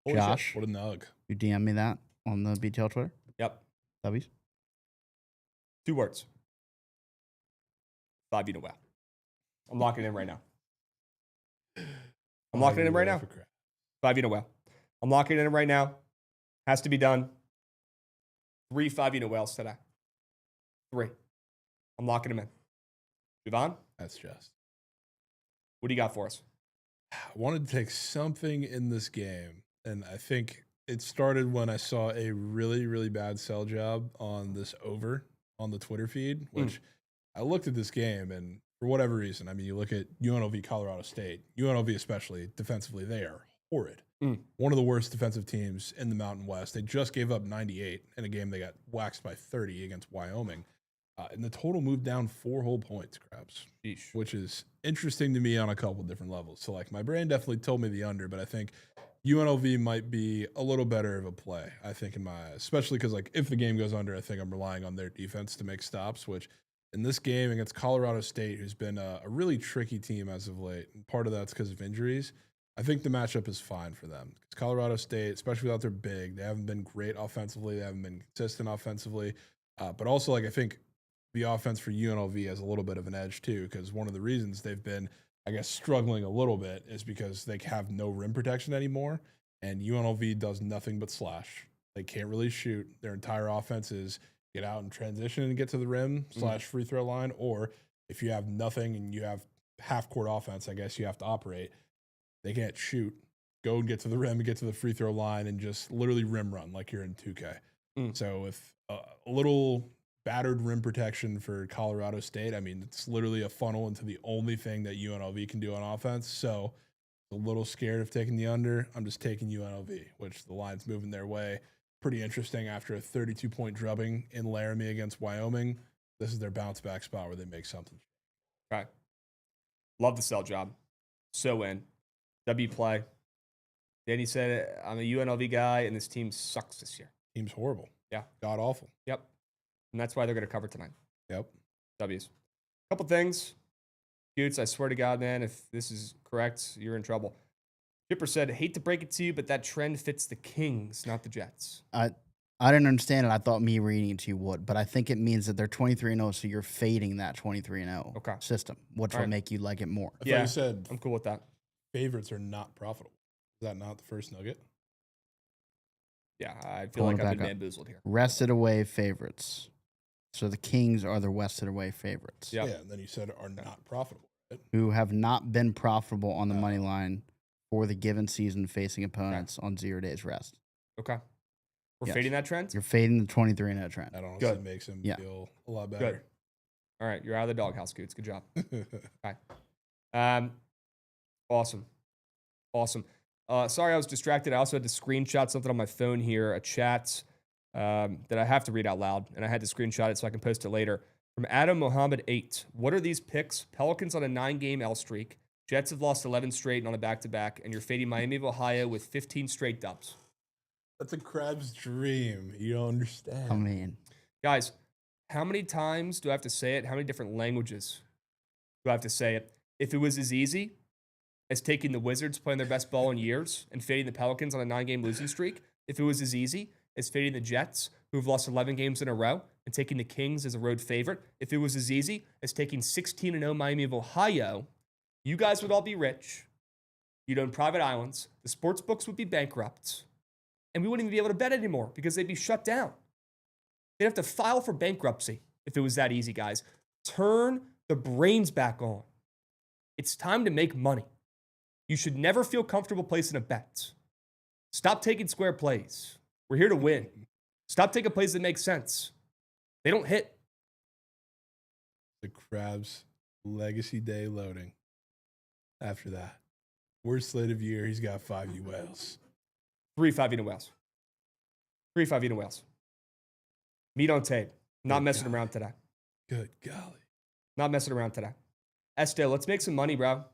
Holy Josh. shit. What a nug. You DM me that on the BTL Twitter? Yep. Subbies? 2 words. 5 well. I'm locking it in right now. I'm locking it in right now. 5 well. I'm locking it in right now. Has to be done. 3 5 wells today. 3. I'm locking them in. Jovan, That's just. what do you got for us? I wanted to take something in this game, and I think it started when I saw a really, really bad sell job on this over on the Twitter feed, which I looked at this game, and for whatever reason, I mean, you look at UNLV, Colorado State, UNLV especially, defensively, they are horrid. One of the worst defensive teams in the Mountain West. They just gave up 98 in a game they got waxed by 30 against Wyoming. And the total moved down 4 whole points, Krabs, which is interesting to me on a couple different levels. So, like, my brain definitely told me the under, but I think UNLV might be a little better of a play, I think, in my eyes, especially because, like, if the game goes under, I think I'm relying on their defense to make stops, which in this game against Colorado State, who's been a really tricky team as of late, and part of that's because of injuries, I think the matchup is fine for them. Because Colorado State, especially without their big, they haven't been great offensively. They haven't been consistent offensively. But also, like, I think the offense for UNLV has a little bit of an edge too, because one of the reasons they've been, I guess, struggling a little bit is because they have no rim protection anymore, and UNLV does nothing but slash. They can't really shoot. Their entire offense is get out and transition and get to the rim / free throw line, or if you have nothing and you have half-court offense, I guess you have to operate. They can't shoot. Go and get to the rim and get to the free throw line and just literally rim run like you're in 2K. So with a little battered rim protection for Colorado State, I mean, it's literally a funnel into the only thing that UNLV can do on offense. So a little scared of taking the under. I'm just taking UNLV, which the line's moving their way. Pretty interesting after a 32-point drubbing in Laramie against Wyoming. This is their bounce back spot where they make something. Okay. Love the sell job. So in. W play. Danny said, I'm a UNLV guy, and this team sucks this year. Team's horrible. Yeah. God awful. Yep. And that's why they're going to cover tonight. Yep. W's. Couple things. Goots, I swear to God, man, if this is correct, you're in trouble. Chipper said, hate to break it to you, but that trend fits the Kings, not the Jets. I didn't understand it. I thought me reading it to you would, but I think it means that they're 23-0, so you're fading that 23-0 system, which will make you like it more. I thought you said I'm cool with that. Favorites are not profitable. Is that not the first nugget? Yeah, I feel like I've been bamboozled here. Rested away favorites. So the Kings are the rested away favorites. Yeah, and then you said are not profitable. Right? Who have not been profitable on the money line for the given season facing opponents on 0 days rest. Okay. We're Yes. fading that trend? You're fading the 23-0 trend. That honestly Good. makes him Yeah. feel a lot better. Good. All right. You're out of the doghouse, Coots. Good job. Okay. Awesome. Sorry, I was distracted. I also had to screenshot something on my phone here, a chat that I have to read out loud, and I had to screenshot it so I can post it later. From Adam Mohammed 8. What are these picks? Pelicans on a 9-game L streak. Jets have lost 11 straight and on a back-to-back, and you're fading Miami of Ohio with 15 straight dubs. That's a Krabs dream. You don't understand. I mean, Guys, how many times do I have to say it? How many different languages do I have to say it? If it was as easy as taking the Wizards playing their best ball in years and fading the Pelicans on a 9-game losing streak, if it was as easy as fading the Jets, who have lost 11 games in a row, and taking the Kings as a road favorite, if it was as easy as taking 16-0 Miami of Ohio, you guys would all be rich. You'd own private islands. The sports books would be bankrupt. And we wouldn't even be able to bet anymore because they'd be shut down. They'd have to file for bankruptcy if it was that easy, guys. Turn the brains back on. It's time to make money. You should never feel comfortable placing a bet. Stop taking square plays. We're here to win. Stop taking plays that make sense. They don't hit. The Krabs Legacy Day loading. After that, worst slate of year. He's got 5 ULs. 3 5-unit whales. 3 5-unit whales. Meat on tape. Not Good messing golly. around today. Good golly. Not messing around today. Estelle, let's make some money, bro.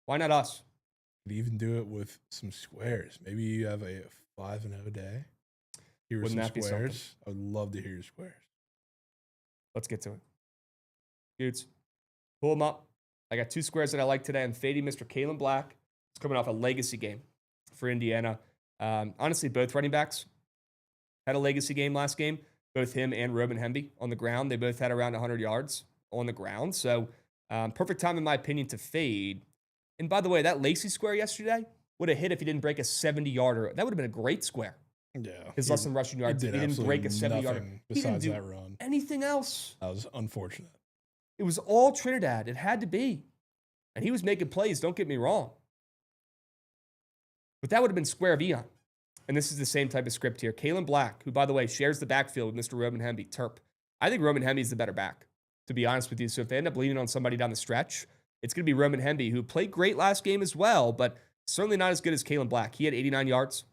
Why not us? Could even do it with some squares. Maybe you have a 5-0 day. Here are Wouldn't some that be squares. I would love to hear your squares. Let's get to it. Dudes, pull them up. I got 2 squares that I like today. I'm fading Mr. Kalen Black. It's coming off a legacy game for Indiana. Honestly, both running backs had a legacy game last game. Both him and Roman Hemby on the ground. They both had around 100 yards on the ground. So perfect time, in my opinion, to fade. And by the way, that Lacey square yesterday would have hit if he didn't break a 70-yarder. That would have been a great square. Yeah. His less than rushing yards. He didn't break a 70-yarder. He didn't Besides do that run. anything else. That was unfortunate. It was all Trinidad. It had to be. And he was making plays, don't get me wrong. But that would have been square of Eon. And this is the same type of script here. Kalen Black, who, by the way, shares the backfield with Mr. Roman Hemby, Terp. I think Roman Hemby is the better back, to be honest with you. So if they end up leaning on somebody down the stretch, it's going to be Roman Hemby, who played great last game as well, but certainly not as good as Kalen Black. He had 89 yards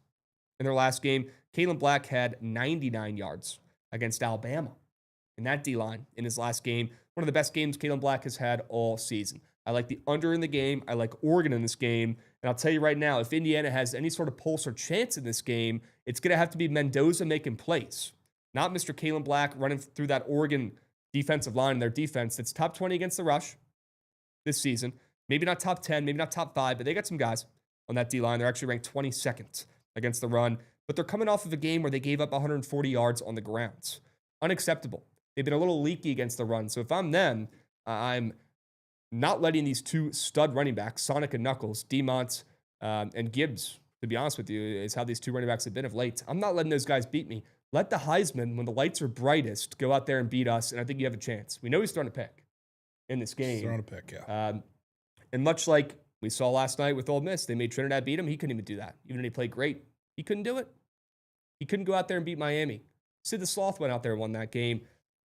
in their last game. Kalen Black had 99 yards against Alabama in that D-line in his last game. One of the best games Kalen Black has had all season. I like the under in the game. I like Oregon in this game. And I'll tell you right now, if Indiana has any sort of pulse or chance in this game, it's going to have to be Mendoza making plays, not Mr. Kalen Black running through that Oregon defensive line and their defense that's top 20 against the rush this season. Maybe not top 10, maybe not top 5, but they got some guys on that D-line. They're actually ranked 22nd against the run, but they're coming off of a game where they gave up 140 yards on the ground. Unacceptable. They've been a little leaky against the run. So if I'm them, I'm not letting these 2 stud running backs, Sonic and Knuckles, Demont and Gibbs, to be honest with you, is how these 2 running backs have been of late. I'm not letting those guys beat me. Let the Heisman, when the lights are brightest, go out there and beat us, and I think you have a chance. We know he's throwing a pick in this game. He's throwing a pick, yeah. And much like we saw last night with Ole Miss, they made Trinidad beat him. He couldn't even do that. Even though he played great, he couldn't do it. He couldn't go out there and beat Miami. Sid the Sloth went out there and won that game.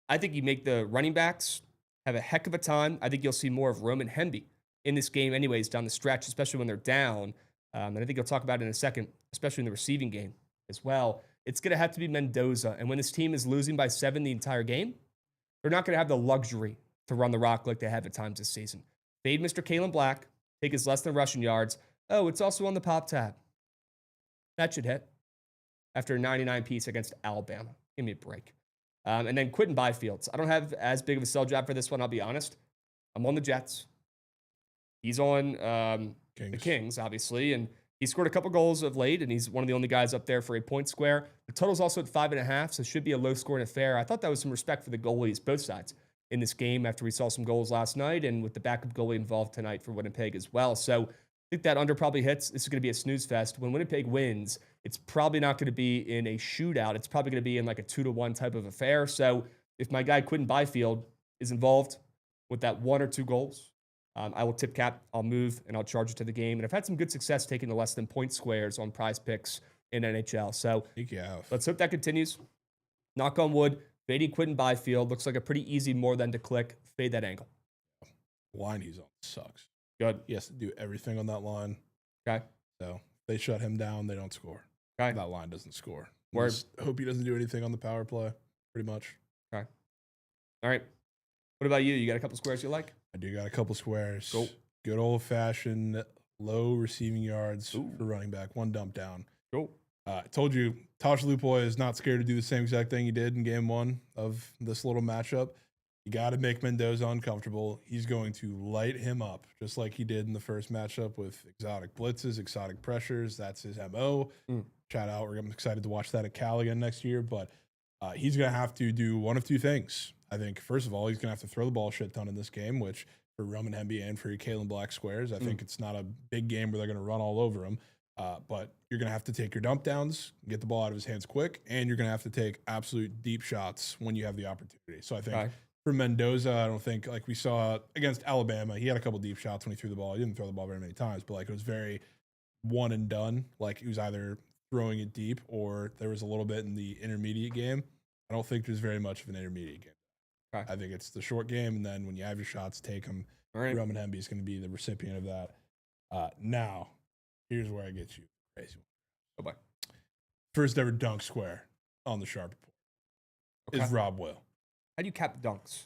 I think you make the running backs have a heck of a time. I think you'll see more of Roman Hemby in this game anyways down the stretch, especially when they're down. And I think you'll talk about it in a second, especially in the receiving game as well. It's going to have to be Mendoza. And when this team is losing by 7 the entire game, they're not going to have the luxury to run the rock like they have at times this season. Fade Mr. Kalen Black, take his less than rushing yards. Oh, it's also on the pop tab. That should hit after a 99 piece against Alabama. Give me a break. And then Quentin Byfields. I don't have as big of a sell job for this one, I'll be honest. I'm on the Jets. He's on the Kings, obviously, and he scored a couple goals of late, and he's one of the only guys up there for a point square. The total's also at 5.5, so it should be a low-scoring affair. I thought that was some respect for the goalies, both sides, in this game after we saw some goals last night and with the backup goalie involved tonight for Winnipeg as well. So I think that under probably hits. This is going to be a snooze fest. When Winnipeg wins, it's probably not going to be in a shootout. It's probably going to be in like a 2-1 type of affair. So if my guy Quentin Byfield is involved with that 1 or 2 goals, I will tip cap, I'll move, and I'll charge it to the game. And I've had some good success taking the less than point squares on Prize Picks in NHL. So let's hope that continues. Knock on wood. Fading Quinton Byfield looks like a pretty easy more than to click. Fade that angle. The line he's on sucks. Good. He has to do everything on that line. Okay. So if they shut him down, they don't score. Okay. That line doesn't score. Word. Just hope he doesn't do anything on the power play, pretty much. Okay. All right. What about you? You got a couple squares you like? I do got a couple squares. Cool. Good old-fashioned low receiving yards for running back. One dump down. Cool. I told you, Tosh Lupoy is not scared to do the same exact thing he did in game one of this little matchup. You got to make Mendoza uncomfortable. He's going to light him up, just like he did in the first matchup with exotic blitzes, exotic pressures. That's his MO. Shout out. I'm excited to watch that at Cal again next year. But he's going to have to do one of two things. I think, first of all, he's going to have to throw the ball a shit ton in this game, which for Roman Hemby and for your Kalen Black squares, I think it's not a big game where they're going to run all over him. But you're going to have to take your dump downs, get the ball out of his hands quick, and you're going to have to take absolute deep shots when you have the opportunity. So I think for Mendoza, I don't think, like we saw against Alabama, he had a couple deep shots when he threw the ball. He didn't throw the ball very many times, but like it was very one and done. Like he was either throwing it deep or there was a little bit in the intermediate game. I don't think there's very much of an intermediate game. I think it's the short game, and then when you have your shots, take them. Roman Hemby is going to be the recipient of that. Now, here's where I get you crazy. Oh boy. First ever dunk square on the Sharp Report is Rob Will. How do you cap the dunks?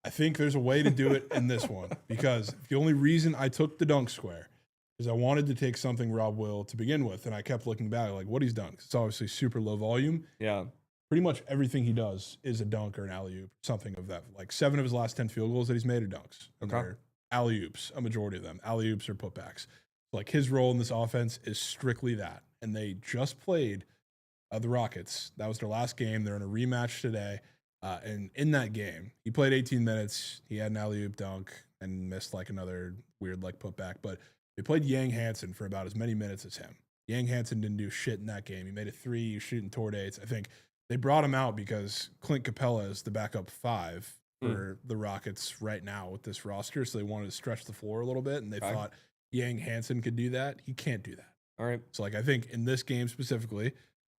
I think there's a way to do it in this one because the only reason I took the dunk square is I wanted to take something Rob Will to begin with, and I kept looking back like what he's done. It's obviously super low volume. Yeah. Pretty much everything he does is a dunk or an alley-oop, something of that. Like 7 of his last 10 field goals that he's made are dunks. And they're alley-oops, a majority of them. Alley-oops or putbacks. Like his role in this offense is strictly that. And they just played the Rockets. That was their last game. They're in a rematch today. And in that game, he played 18 minutes. He had an alley-oop dunk and missed like another weird like putback. But they played Yang Hansen for about as many minutes as him. Yang Hansen didn't do shit in that game. He made a 3. He was shooting toward 8s. I think they brought him out because Clint Capella is the backup 5 for the Rockets right now with this roster. So they wanted to stretch the floor a little bit, and they thought Yang Hansen could do that. He can't do that. All right. So, like, I think in this game specifically,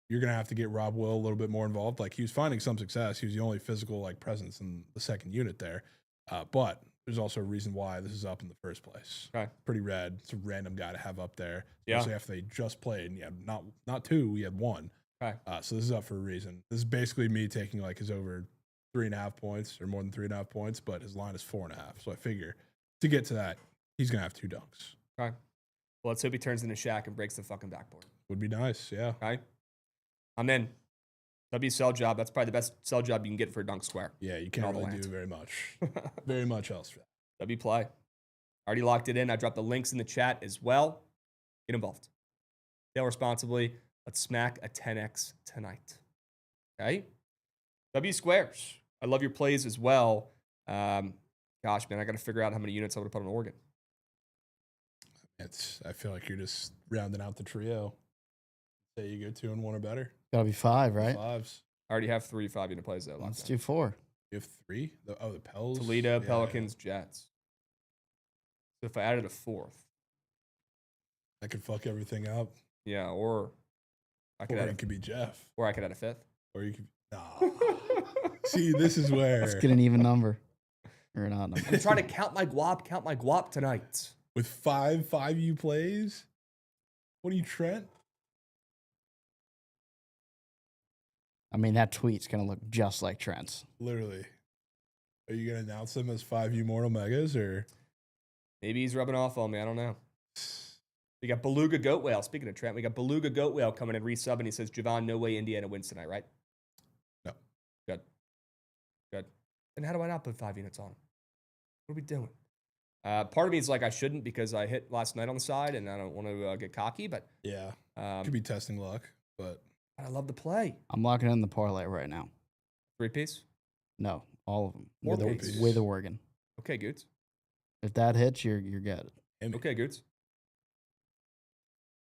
you're going to have to get Rob Will a little bit more involved. Like, he was finding some success. He was the only physical, like, presence in the second unit there. But there's also a reason why this is up in the first place. Pretty rad. It's a random guy to have up there. Especially after they just played. And you had not 2, we had 1. So this is up for a reason. This is basically me taking like his over 3.5 points or more than 3.5 points, but his line is 4.5. So I figure to get to that, he's gonna have 2 dunks. Well, let's hope he turns into Shaq and breaks the fucking backboard. Would be nice, yeah. I'm in. W sell job. That's probably the best sell job you can get for a dunk square. Yeah, you can't really do very much. Very much else for that. W play. Already locked it in. I dropped the links in the chat as well. Get involved. Scale responsibly. Let's smack a 10x tonight. Okay? W squares. I love your plays as well. Gosh, man, I got to figure out how many units I would put on Oregon. I feel like you're just rounding out the trio. Say you go 2 and 1 or better. Gotta be 5, right? 5s. I already have 3 5-unit plays though. Let's do 4. You have 3? The Pels? Toledo, Pelicans, Jets. So if I added a 4th. I could fuck everything up. Yeah, or I could it could be Jeff. Or I could add a 5th. Or you could See, this is where Let's get an even number. Or an odd number. I'm trying to count my guap tonight. With 5 5U plays? What are you, Trent? I mean, that tweet's going to look just like Trent's. Literally. Are you going to announce them as 5U Mortal Megas, or? Maybe he's rubbing off on me. I don't know. We got Beluga Goat Whale. Speaking of Trent, we got Beluga Goat Whale coming in resubbing. He says, Jovan, no way Indiana wins tonight, right? No. Good. And how do I not put 5 units on him? What are we doing? Part of me is like I shouldn't because I hit last night on the side and I don't want to get cocky, but yeah, could be testing luck, but I love the play. I'm locking in the parlay right now. 3-piece? No, all of them. 4-piece. With Oregon. Okay, Goots. If that hits, you're good. Okay, Goots.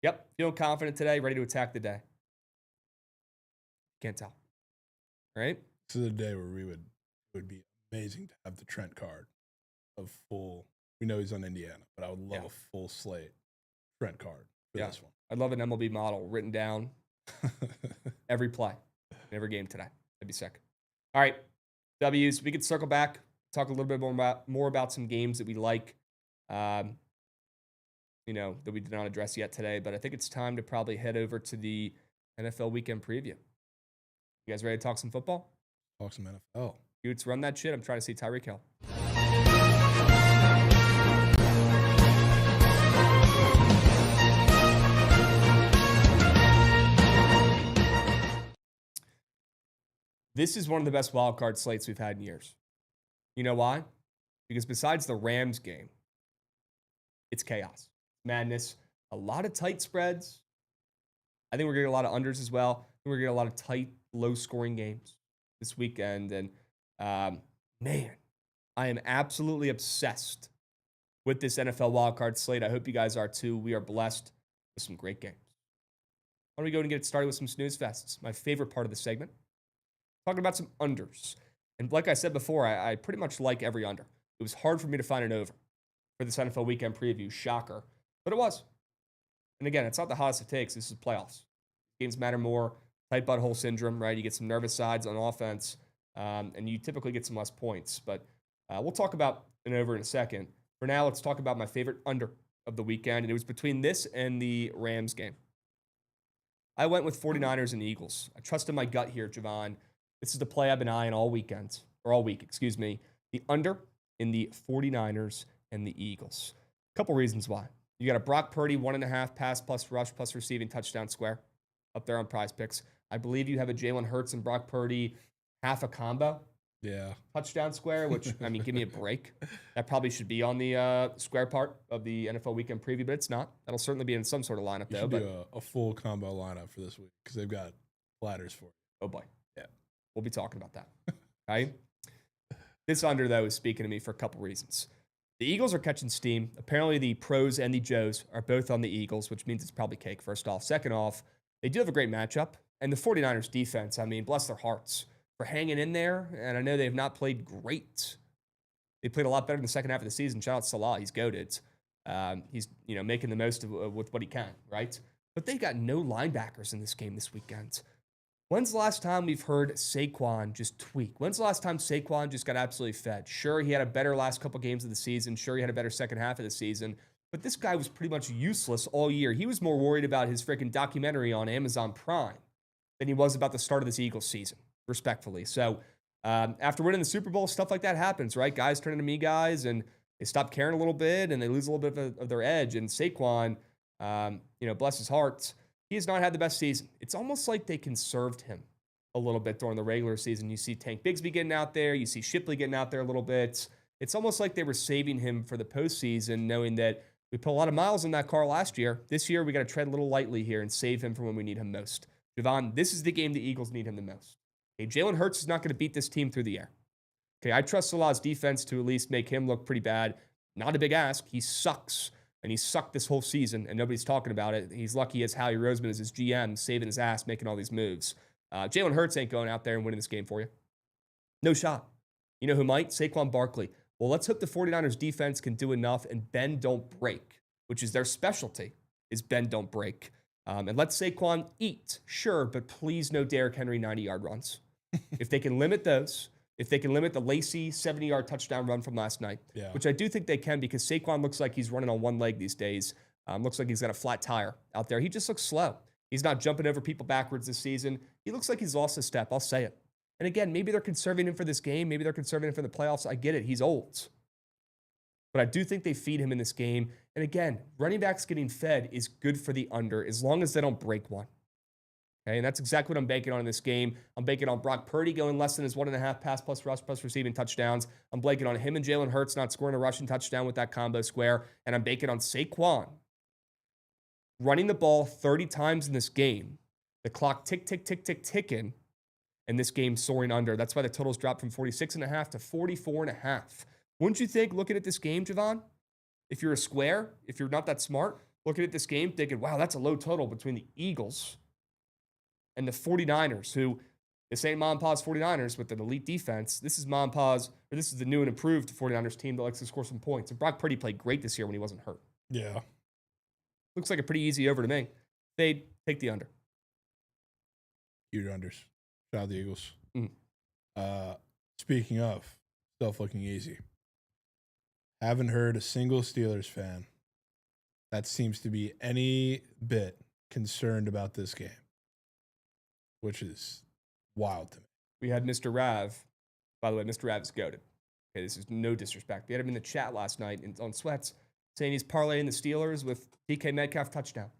Yep, feeling confident today, ready to attack the day. Can't tell. All right? This is a day where it would be amazing to have the Trent card of full We know he's on Indiana, but I would love a full slate Trent card for this one. I'd love an MLB model written down every play, every game today. That'd be sick. All right, W's. We could circle back, talk a little bit more about some games that we like, that we did not address yet today. But I think it's time to probably head over to the NFL weekend preview. You guys ready to talk some football? Talk some NFL. Dudes, run that shit. I'm trying to see Tyreek Hill. This is one of the best wildcard slates we've had in years. You know why? Because besides the Rams game, it's chaos, madness, a lot of tight spreads. I think we're going to get a lot of unders as well. I think we're going to get a lot of tight, low-scoring games this weekend. And, man, I am absolutely obsessed with this NFL wildcard slate. I hope you guys are too. We are blessed with some great games. Why don't we go and get started with some snooze fests? My favorite part of the segment. Talking about some unders. And like I said before, I pretty much like every under. It was hard for me to find an over for this NFL weekend preview. Shocker. But it was. And again, it's not the hottest it takes. This is playoffs. Games matter more. Tight butthole syndrome, right? You get some nervous sides on offense, and you typically get some less points. But we'll talk about an over in a second. For now, let's talk about my favorite under of the weekend. And it was between this and the Rams game. I went with 49ers and the Eagles. I trusted my gut here, Jovan. This is the play I've been eyeing all week. The under in the 49ers and the Eagles. A couple reasons why. You got a Brock Purdy 1.5 pass plus rush plus receiving touchdown square up there on Prize Picks. I believe you have a Jalen Hurts and Brock Purdy half a combo. Yeah. Touchdown square, which, I mean, give me a break. That probably should be on the square part of the NFL weekend preview, but it's not. That'll certainly be in some sort of lineup, though. You should do a full combo lineup for this week because they've got platters for it. Oh, boy. Yeah. We'll be talking about that. Right? This under, though, is speaking to me for a couple reasons. The Eagles are catching steam. Apparently, the pros and the Joes are both on the Eagles, which means it's probably cake, first off. Second off, they do have a great matchup. And the 49ers defense, I mean, bless their hearts for hanging in there. And I know they've not played great. They played a lot better in the second half of the season. Shout out Salah. He's goated. He's making the most of with what he can, right? But they got no linebackers in this game this weekend. When's the last time we've heard Saquon just tweak? When's the last time Saquon just got absolutely fed? Sure, he had a better last couple games of the season. Sure, he had a better second half of the season. But this guy was pretty much useless all year. He was more worried about his freaking documentary on Amazon Prime than he was about the start of this Eagles season, respectfully. So after winning the Super Bowl, stuff like that happens, right? Guys turn into me guys, and they stop caring a little bit, and they lose a little bit of their edge. And Saquon, bless his heart, he has not had the best season. It's almost like they conserved him a little bit during the regular season. You see Tank Bigsby getting out there. You see Shipley getting out there a little bit. It's almost like they were saving him for the postseason, knowing that we put a lot of miles in that car last year. This year, we got to tread a little lightly here and save him for when we need him most. Jovan, this is the game the Eagles need him the most. Okay, Jalen Hurts is not going to beat this team through the air. Okay, I trust Salah's defense to at least make him look pretty bad. Not a big ask. He sucks. And he sucked this whole season, and nobody's talking about it. He's lucky he has Howie Roseman as his GM, saving his ass, making all these moves. Jalen Hurts ain't going out there and winning this game for you. No shot. You know who might? Saquon Barkley. Well, let's hope the 49ers defense can do enough and bend, don't break, which is their specialty, is bend, don't break. And let Saquon eat, sure, but please no Derrick Henry 90-yard runs. If they can limit those, if they can limit the Lacy 70-yard touchdown run from last night, which I do think they can because Saquon looks like he's running on one leg these days. Looks like he's got a flat tire out there. He just looks slow. He's not jumping over people backwards this season. He looks like he's lost a step. I'll say it. And again, maybe they're conserving him for this game. Maybe they're conserving him for the playoffs. I get it. He's old. But I do think they feed him in this game. And again, running backs getting fed is good for the under as long as they don't break one. Okay, and that's exactly what I'm banking on in this game. I'm banking on Brock Purdy going less than his 1.5 pass plus rush plus receiving touchdowns. I'm banking on him and Jalen Hurts not scoring a rushing touchdown with that combo square. And I'm banking on Saquon running the ball 30 times in this game. The clock ticking, and this game soaring under. That's why the totals dropped from 46.5 to 44.5. Wouldn't you think, looking at this game, Jovan, if you're a square, if you're not that smart, looking at this game thinking, wow, that's a low total between the Eagles and the 49ers, who This ain't Mom and Pa's 49ers with an elite defense. This is Mom and Pa's, or this is the new and improved 49ers team that likes to score some points. And Brock Purdy played great this year when he wasn't hurt. Yeah. Looks like a pretty easy over to me. They'd take the under. Huge unders. Shout out the Eagles. Mm. Speaking of stuff looking easy, haven't heard a single Steelers fan that seems to be any bit concerned about this game, which is wild to me. We had Mr. Rav. By the way, Mr. Rav is goated. Okay, this is no disrespect. We had him in the chat last night on Sweats saying he's parlaying the Steelers with DK Metcalf touchdown.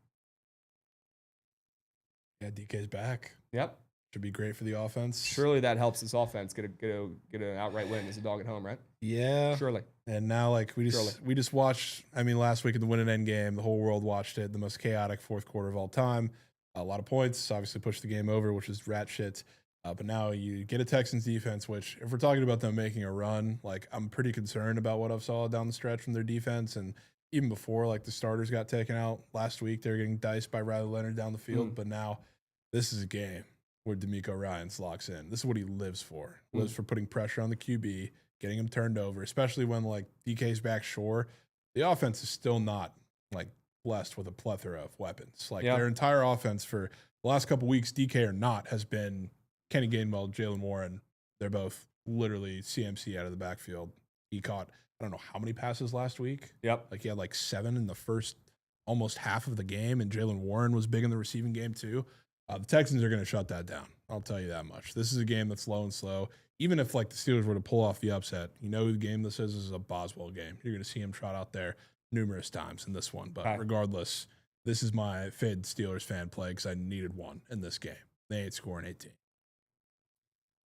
Yeah, DK's back. Yep. Should be great for the offense. Surely that helps this offense get an outright win as a dog at home, right? Yeah. Surely. And now, like, we just watched, I mean, last week in the win and end game, the whole world watched it, the most chaotic fourth quarter of all time. A lot of points, obviously pushed the game over, which is rat shit. But now you get a Texans defense, which, if we're talking about them making a run, like, I'm pretty concerned about what I've saw down the stretch from their defense. And even before, like, the starters got taken out last week, they were getting diced by Riley Leonard down the field. But now this is a game where DeMeco Ryans locks in. This is what he lives for. Lives for putting pressure on the QB, getting him turned over, especially when, like, DK's back. Sure, the offense is still not, like, blessed with a plethora of weapons. Like, their entire offense for the last couple weeks, DK or not, has been Kenny Gainwell, Jalen Warren. They're both literally CMC out of the backfield. He caught, I don't know how many passes last week. Yep. Like, he had like 7 in the first almost half of the game, and Jalen Warren was big in the receiving game too. The Texans are going to shut that down. I'll tell you that much. This is a game that's low and slow. Even if, like, the Steelers were to pull off the upset, you know who the game this is? This is a Boswell game. You're going to see him trot out there numerous times in this one. But regardless, this is my fade Steelers fan play because I needed one in this game. They ain't scoring 18.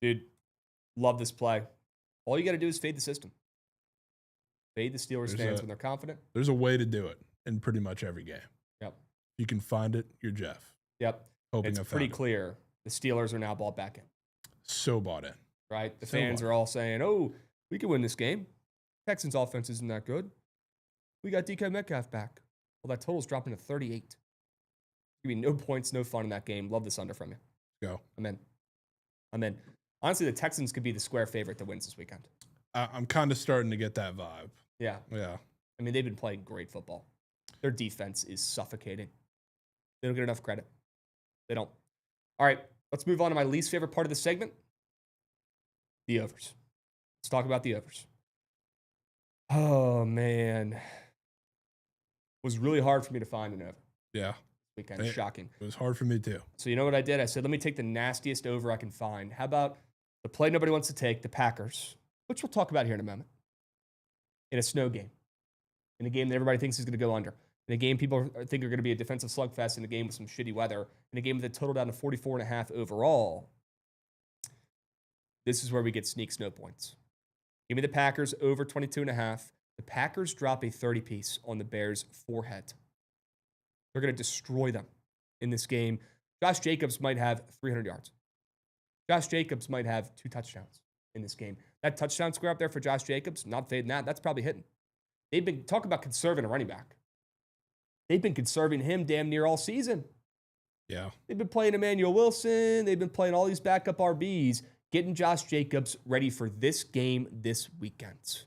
Dude, love this play. All you got to do is fade the system. Fade the Steelers fans when they're confident. There's a way to do it in pretty much every game. Yep. You can find it. You're Jeff. Yep. It's pretty clear. The Steelers are now bought back in. So bought in. Right? The fans are all saying, oh, we can win this game. Texans offense isn't that good. We got DK Metcalf back. Well, that total's dropping to 38. Give me no points, no fun in that game. Love this under from you. Go. I'm in. Honestly, the Texans could be the square favorite that wins this weekend. I'm kind of starting to get that vibe. Yeah. Yeah. I mean, they've been playing great football. Their defense is suffocating. They don't get enough credit. They don't. All right, let's move on to my least favorite part of the segment, the overs. Let's talk about the overs. Oh, man. It was really hard for me to find an over. Yeah. Weekend. Shocking. It was hard for me too. So you know what I did? I said, let me take the nastiest over I can find. How about the play nobody wants to take, the Packers, which we'll talk about here in a moment, in a snow game, in a game that everybody thinks is going to go under, in a game people think are going to be a defensive slugfest, in a game with some shitty weather, in a game with a total down to 44.5 overall. This is where we get sneak snow points. Give me the Packers over 22.5. The Packers drop a 30-piece on the Bears' forehead. They're going to destroy them in this game. Josh Jacobs might have 300 yards. Josh Jacobs might have 2 touchdowns in this game. That touchdown square up there for Josh Jacobs, not fading that. That's probably hitting. They've been talking about conserving a running back. They've been conserving him damn near all season. Yeah. They've been playing Emmanuel Wilson. They've been playing all these backup RBs, getting Josh Jacobs ready for this game this weekend.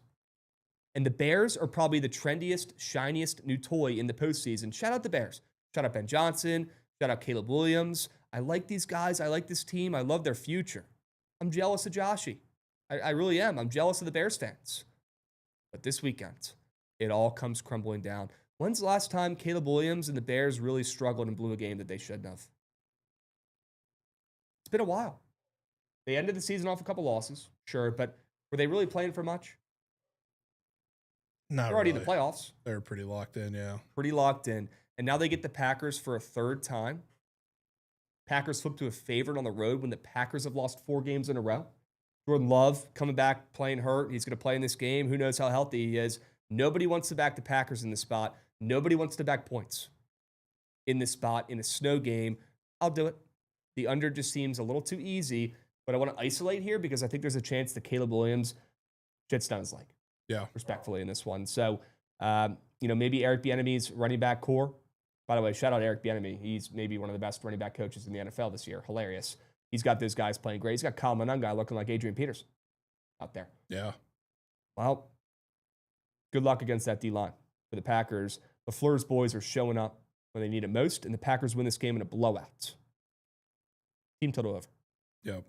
And the Bears are probably the trendiest, shiniest new toy in the postseason. Shout out the Bears. Shout out Ben Johnson. Shout out Caleb Williams. I like these guys. I like this team. I love their future. I'm jealous of Joshy. I really am. I'm jealous of the Bears fans. But this weekend, it all comes crumbling down. When's the last time Caleb Williams and the Bears really struggled and blew a game that they shouldn't have? It's been a while. They ended the season off a couple losses, sure, but were they really playing for much? Not They're already really. in the playoffs. They're pretty locked in, yeah. Pretty locked in. And now they get the Packers for a third time. Packers flip to a favorite on the road when the Packers have lost 4 games in a row. Jordan Love coming back, playing hurt. He's going to play in this game. Who knows how healthy he is. Nobody wants to back the Packers in this spot. Nobody wants to back points in this spot in a snow game. I'll do it. The under just seems a little too easy, but I want to isolate here because I think there's a chance that Caleb Williams shits down his leg. Yeah. Respectfully in this one. So, maybe Eric Bieniemy's running back core. By the way, shout out Eric Bieniemy. He's maybe one of the best running back coaches in the NFL this year. Hilarious. he's got those guys playing great. He's got Kyle Monangai looking like Adrian Peters out there. Yeah. Well, good luck against that D-line for the Packers. The Fleurs boys are showing up when they need it most, and the Packers win this game in a blowout. Team total over. Yep.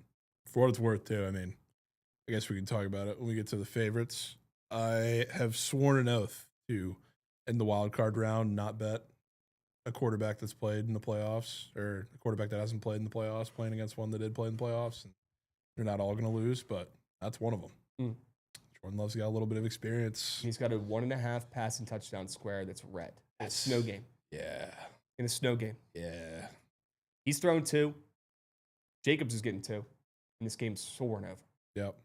For what it's worth, too, I mean, I guess we can talk about it when we get to the favorites. I have sworn an oath to, in the wild card round, not bet a quarterback that's played in the playoffs or a quarterback that hasn't played in the playoffs playing against one that did play in the playoffs. And they're not all going to lose, but that's one of them. Jordan Love's got a little bit of experience. He's got a 1.5 passing touchdown square that's red. It's a snow game. Yeah. In a snow game. Yeah. He's thrown 2. Jacobs is getting 2. And this game's soaring over. Yep.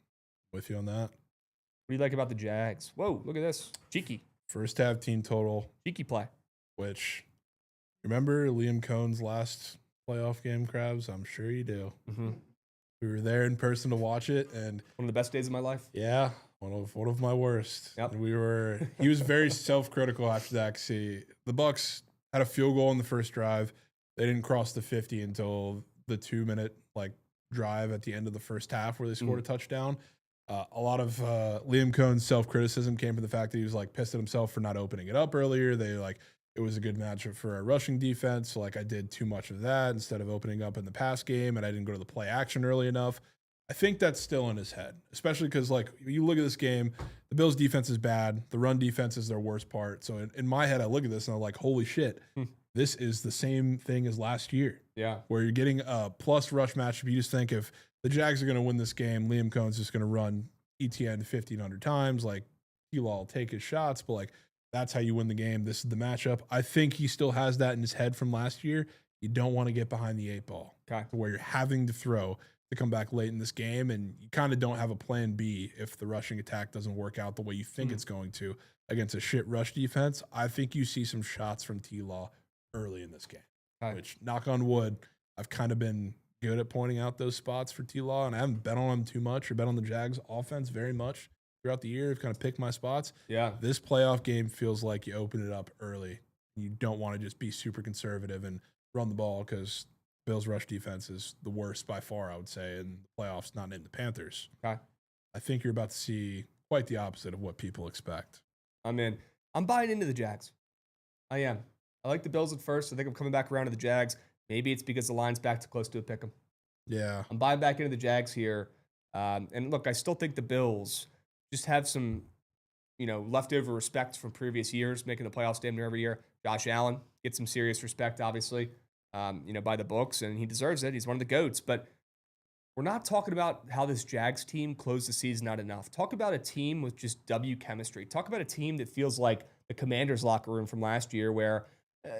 With you on that. What do you like about the Jags? Whoa, look at this. Cheeky. First half team total. Cheeky play. Which, remember Liam Cohn's last playoff game, Krabs? I'm sure you do. Mm-hmm. We were there in person to watch it, and one of the best days of my life. Yeah, one of my worst. Yep. He was very self-critical after that. See, the Bucs had a field goal in the first drive. They didn't cross the 50 until the 2-minute drive at the end of the first half where they scored a touchdown. A lot of Liam Cohn's self-criticism came from the fact that he was pissed at himself for not opening it up earlier. It was a good matchup for our rushing defense. So I did too much of that instead of opening up in the pass game, and I didn't go to the play action early enough. I think that's still in his head, especially because you look at this game, the Bills defense is bad. The run defense is their worst part. So in my head, I look at this and I'm like, holy shit, this is the same thing as last year. Yeah. Where you're getting a plus rush matchup. You just think if the Jags are going to win this game, Liam Cohn's just going to run ETN 1,500 times. T-Law will take his shots, but that's how you win the game. This is the matchup. I think he still has that in his head from last year. You don't want to get behind the 8 ball. Okay. Where you're having to throw to come back late in this game, and you kind of don't have a plan B if the rushing attack doesn't work out the way you think it's going to against a shit rush defense. I think you see some shots from T-Law early in this game, which, knock on wood, I've kind of been good at pointing out those spots for T-Law, and I haven't bet on him too much or bet on the Jags offense very much throughout the year. I've kind of picked my spots. Yeah. This playoff game feels like you open it up early. You don't want to just be super conservative and run the ball because Bills' rush defense is the worst by far, I would say, in the playoffs, not in the Panthers. Okay. I think you're about to see quite the opposite of what people expect. I'm in. I'm buying into the Jags. I am. I like the Bills at first. I think I'm coming back around to the Jags. Maybe it's because the line's back to close to a pick 'em. Yeah. I'm buying back into the Jags here. And look, I still think the Bills just have some, leftover respect from previous years, making the playoffs damn near every year. Josh Allen gets some serious respect, obviously, by the books, and he deserves it. He's one of the GOATs. But we're not talking about how this Jags team closed the season out enough. Talk about a team with just W chemistry. Talk about a team that feels like the Commanders' locker room from last year where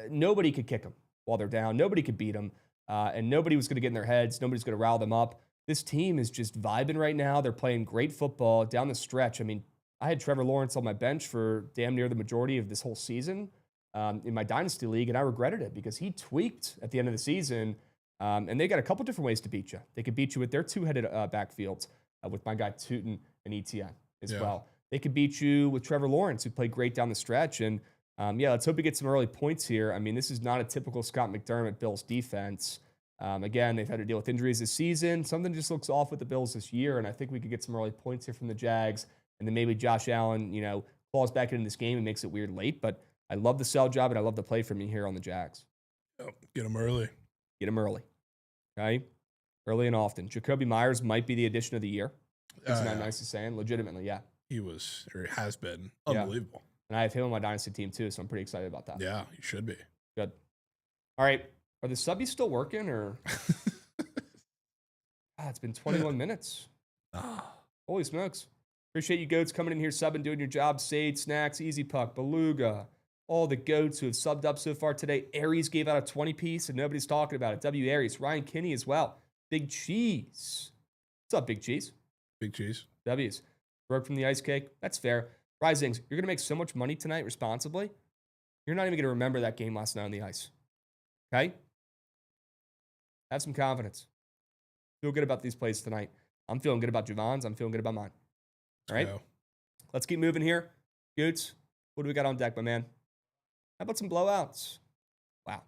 nobody could kick them while they're down. Nobody could beat them. And nobody was going to get in their heads. Nobody's going to rile them up. This team is just vibing right now. They're playing great football down the stretch. I mean, I had Trevor Lawrence on my bench for damn near the majority of this whole season in my Dynasty League, and I regretted it because he tweaked at the end of the season. And they got a couple different ways to beat you. They could beat you with their two-headed backfields with my guy Tootin and ETN as well. They could beat you with Trevor Lawrence, who played great down the stretch. And let's hope we get some early points here. I mean, this is not a typical Scott McDermott Bills defense. Again, they've had to deal with injuries this season. Something just looks off with the Bills this year, and I think we could get some early points here from the Jags. And then maybe Josh Allen, claws back into this game and makes it weird late. But I love the sell job, and I love the play from me here on the Jags. Get them early. Get them early. Okay? Early and often. Jacoby Myers might be the addition of the year. Isn't that nice to say? Legitimately, yeah. He was, or has been, unbelievable. And I have him on my Dynasty team, too, so I'm pretty excited about that. Yeah, you should be. Good. All right. Are the subbies still working, or? It's been 21 minutes. Holy smokes. Appreciate you goats coming in here, subbing, doing your job. Sade, Snacks, Easy Puck, Beluga, all the goats who have subbed up so far today. Aries gave out a 20-piece, and nobody's talking about it. W. Aries, Ryan Kinney as well. Big Cheese. What's up, Big Cheese? Big Cheese. W's. Broke from the ice cake. That's fair. Risings, you're going to make so much money tonight responsibly. You're not even going to remember that game last night on the ice. Okay? Have some confidence. Feel good about these plays tonight. I'm feeling good about Jovan's. I'm feeling good about mine. All right? Let's keep moving here. Goots, what do we got on deck, my man? How about some blowouts? Wow.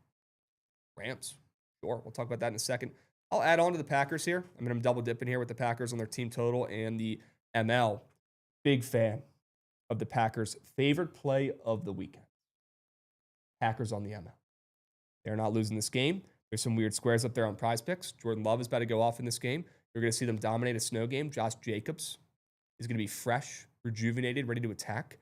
Rams. Sure. We'll talk about that in a second. I'll add on to the Packers here. I mean, I'm double dipping here with the Packers on their team total and the ML. Big fan of the Packers' favorite play of the weekend. Packers on the ML. They're not losing this game. There's some weird squares up there on Prize Picks. Jordan Love is about to go off in this game. You're going to see them dominate a snow game. Josh Jacobs is going to be fresh, rejuvenated, ready to attack.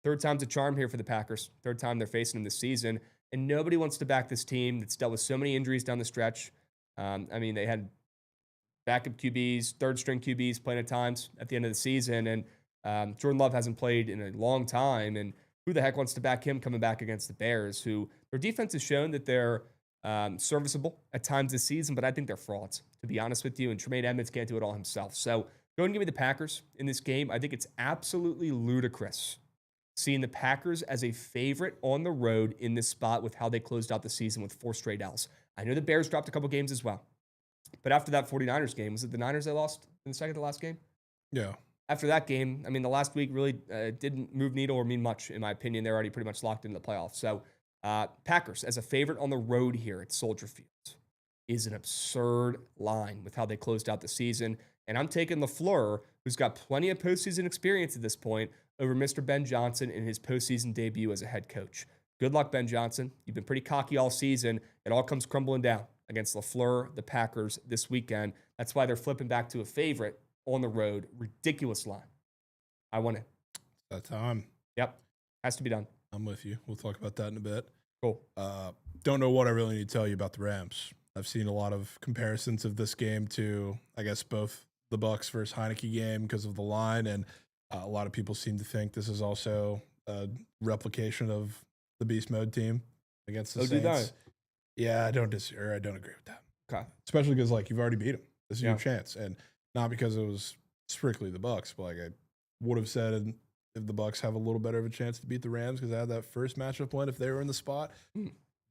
Third time's a charm here for the Packers. Third time they're facing them this season. And nobody wants to back this team that's dealt with so many injuries down the stretch. I mean, they had backup QBs, third-string QBs playing at times at the end of the season. And Jordan Love hasn't played in a long time. And who the heck wants to back him coming back against the Bears, who their defense has shown that they're serviceable at times this season, but I think they're frauds, to be honest with you. And Tremaine Edmonds can't do it all himself. So go ahead and give me the Packers in this game. I think it's absolutely ludicrous seeing the Packers as a favorite on the road in this spot with how they closed out the season with 4 straight L's. I know the Bears dropped a couple games as well. But after that 49ers game, was it the Niners they lost in the second to last game? Yeah. After that game, I mean, the last week really didn't move needle or mean much, in my opinion. They're already pretty much locked into the playoffs. So Packers as a favorite on the road here at Soldier Field is an absurd line with how they closed out the season. And I'm taking LaFleur, who's got plenty of postseason experience at this point, over Mr. Ben Johnson in his postseason debut as a head coach. Good luck, Ben Johnson. You've been pretty cocky all season. It all comes crumbling down against LaFleur, the Packers, this weekend. That's why they're flipping back to a favorite on the road. Ridiculous line. I want it. That time. Yep. Has to be done. I'm with you. We'll talk about that in a bit. Cool. Don't know what I really need to tell you about the Rams. I've seen a lot of comparisons of this game to, I guess, both the Bucs versus Heineke game because of the line, and a lot of people seem to think this is also a replication of the Beast Mode team against the Saints. Yeah, I don't disagree. I don't agree with that. Okay. Especially because you've already beat them. This is your chance, and not because it was strictly the Bucs, but I would have said if the Bucs have a little better of a chance to beat the Rams because they had that first matchup win if they were in the spot.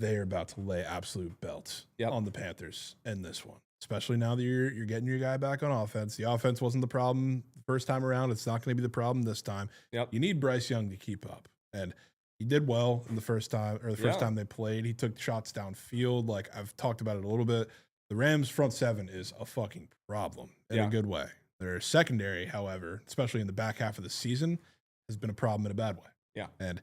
They are about to lay absolute belts on the Panthers in this one. Especially now that you're getting your guy back on offense. The offense wasn't the problem the first time around. It's not going to be the problem this time. You need Bryce Young to keep up. And he did well in the first time, or the first time they played. He took shots downfield. Like I've talked about it a little bit. The Rams' front seven is a fucking problem in a good way. Their secondary, however, especially in the back half of the season, has been a problem in a bad way. Yeah. And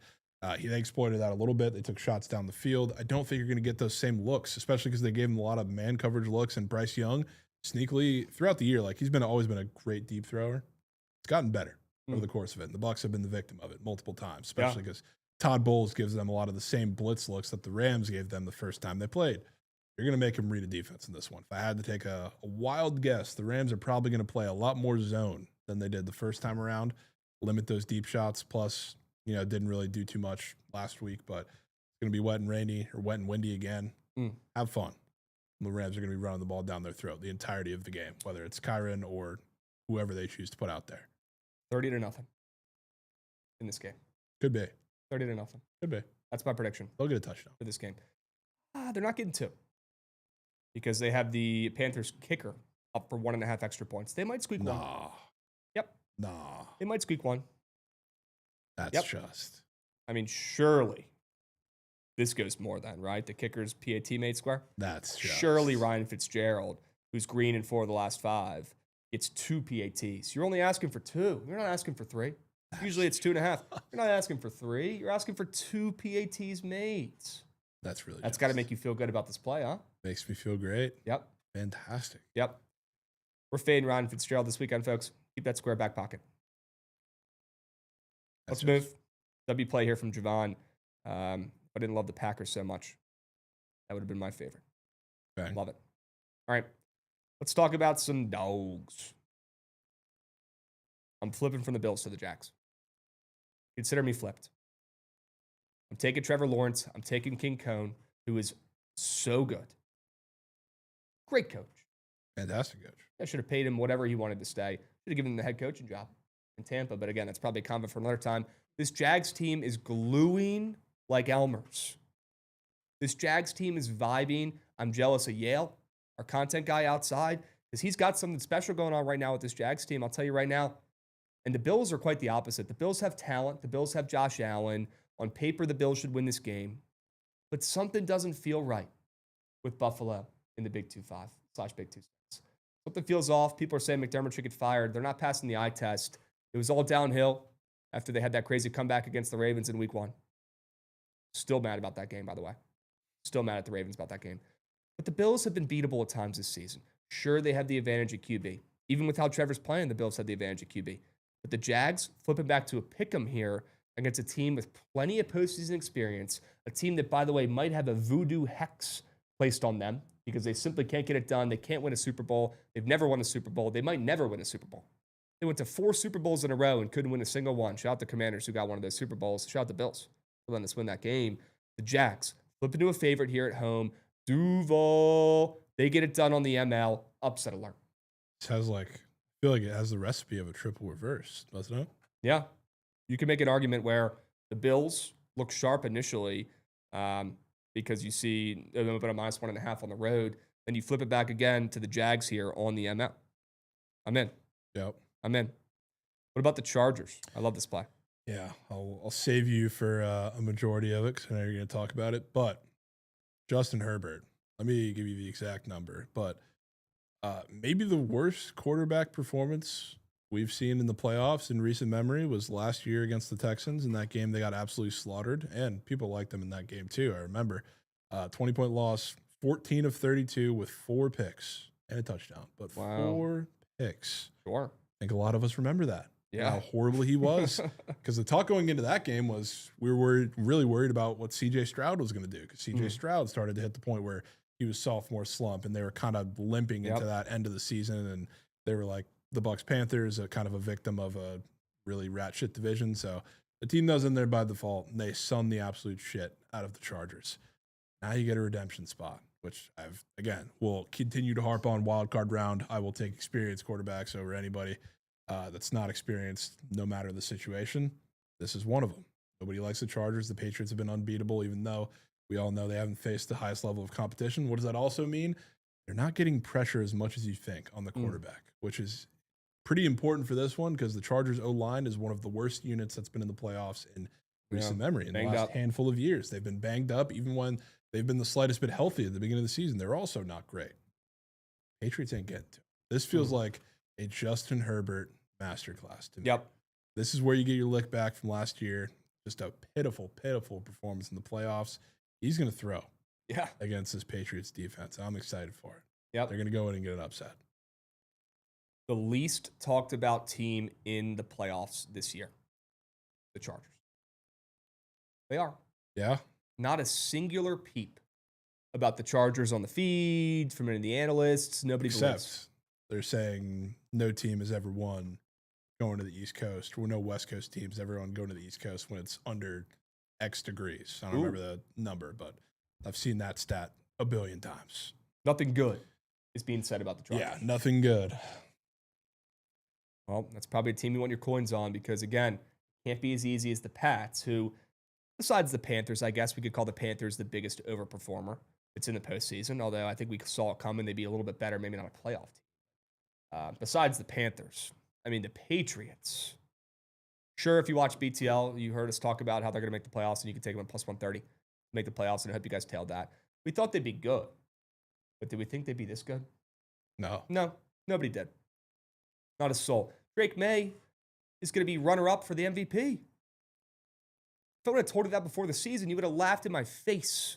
they exploited that a little bit. They took shots down the field. I don't think you're going to get those same looks, especially because they gave him a lot of man coverage looks. And Bryce Young, sneakily, throughout the year, like he's always been a great deep thrower. It's gotten better over the course of it. And the Bucs have been the victim of it multiple times, especially because Todd Bowles gives them a lot of the same blitz looks that the Rams gave them the first time they played. You're going to make him read a defense in this one. If I had to take a wild guess, the Rams are probably going to play a lot more zone than they did the first time around, limit those deep shots, plus didn't really do too much last week, but it's going to be wet and rainy or wet and windy again. Have fun. The Rams are going to be running the ball down their throat the entirety of the game, whether it's Kyron or whoever they choose to put out there. 30-0 in this game. Could be. 30-0. Could be. That's my prediction. They'll get a touchdown for this game. They're not getting 2 because they have the Panthers kicker up for 1.5 extra points. They might squeak one. Yep. They might squeak one. That's just. I mean, surely this goes more than, right? The kicker's PAT made square? That's just. Surely Ryan Fitzgerald, who's green in 4 of the last 5, gets 2 PATs. You're only asking for 2. You're not asking for 3. Usually it's 2.5. You're not asking for 3. You're asking for 2 PATs made. That's got to make you feel good about this play, huh? Makes me feel great. Yep. Fantastic. Yep. We're fading Ryan Fitzgerald this weekend, folks. Keep that square back pocket. Let's move. W play here from Jovan. I didn't love the Packers so much. That would have been my favorite. Okay. Love it. All right. Let's talk about some dogs. I'm flipping from the Bills to the Jags. Consider me flipped. I'm taking Trevor Lawrence. I'm taking King Cone, who is so good. Great coach. Fantastic coach. I should have paid him whatever he wanted to stay. Should have given him the head coaching job in Tampa. But again, that's probably a comment for another time. This Jags team is gluing like Elmer's. This Jags team is vibing. I'm jealous of Yale, our content guy outside, because he's got something special going on right now with this Jags team. I'll tell you right now. And the Bills are quite the opposite. The Bills have talent. The Bills have Josh Allen. On paper, the Bills should win this game. But something doesn't feel right with Buffalo in the Big 2-5. /Big 2 stats. Something feels off. People are saying McDermott should get fired. They're not passing the eye test. It was all downhill after they had that crazy comeback against the Ravens in week 1. Still mad about that game, by the way. Still mad at the Ravens about that game. But the Bills have been beatable at times this season. Sure, they have the advantage at QB. Even with how Trevor's playing, the Bills had the advantage at QB. But the Jags flipping back to a pick'em here against a team with plenty of postseason experience, a team that, by the way, might have a voodoo hex placed on them because they simply can't get it done. They can't win a Super Bowl. They've never won a Super Bowl. They might never win a Super Bowl. They went to 4 Super Bowls in a row and couldn't win a single one. Shout out the Commanders who got one of those Super Bowls. Shout out the Bills for letting us win that game. The Jags flip into a favorite here at home. Duval. They get it done on the ML. Upset alert. This has I feel like it has the recipe of a triple reverse, doesn't it? Yeah. You can make an argument where the Bills look sharp initially because you see a little bit of -1.5 on the road. Then you flip it back again to the Jags here on the ML. I'm in. Yep. I'm in. What about the Chargers? I love this play. Yeah, I'll save you for a majority of it because I know you're going to talk about it. But Justin Herbert, let me give you the exact number. But maybe the worst quarterback performance we've seen in the playoffs in recent memory was last year against the Texans. In that game, they got absolutely slaughtered, and people liked them in that game too. I remember 20-point loss, 14 of 32 with 4 picks and a touchdown, but 4 picks. Sure. I think a lot of us remember that. Yeah. How horrible he was. Because the talk going into that game was we were really worried about what C.J. Stroud was going to do. Because C.J. Stroud started to hit the point where he was sophomore slump, and they were kind of limping into that end of the season. And they were like the Bucks Panthers, kind of a victim of a really rat shit division. So the team that was in there by default, and they sunned the absolute shit out of the Chargers. Now you get a redemption spot, which will continue to harp on wild card round. I will take experienced quarterbacks over anybody that's not experienced, no matter the situation. This is one of them. Nobody likes the Chargers. The Patriots have been unbeatable, even though we all know they haven't faced the highest level of competition. What does that also mean? They're not getting pressure as much as you think on the quarterback, which is pretty important for this one because the Chargers O-line is one of the worst units that's been in the playoffs in recent memory. In the last handful of years, they've been banged up. Even when they've been the slightest bit healthy at the beginning of the season, they're also not great. Patriots ain't getting to it. This feels like a Justin Herbert masterclass to me. Yep. This is where you get your lick back from last year. Just a pitiful, pitiful performance in the playoffs. He's going to throw against this Patriots defense. I'm excited for it. Yep. They're going to go in and get an upset. The least talked about team in the playoffs this year, the Chargers. They are. Yeah. Not a singular peep about the Chargers on the feed, from any of the analysts. Nobody believes. They're saying no team has ever won going to the East Coast. Or no West Coast teams ever won going to the East Coast when it's under X degrees. I don't remember the number, but I've seen that stat a billion times. Nothing good is being said about the Chargers. Yeah, nothing good. Well, that's probably a team you want your coins on because, again, can't be as easy as the Pats, who, besides the Panthers, I guess we could call the Panthers the biggest overperformer. It's in the postseason, although I think we saw it coming. They'd be a little bit better, maybe not a playoff team. Besides the Panthers, I mean, the Patriots. Sure, if you watch BTL, you heard us talk about how they're going to make the playoffs, and you can take them at +130, make the playoffs, and I hope you guys tailed that. We thought they'd be good, but did we think they'd be this good? No, nobody did. Not a soul. Drake May is going to be runner-up for the MVP. If I would have told you that before the season, you would have laughed in my face.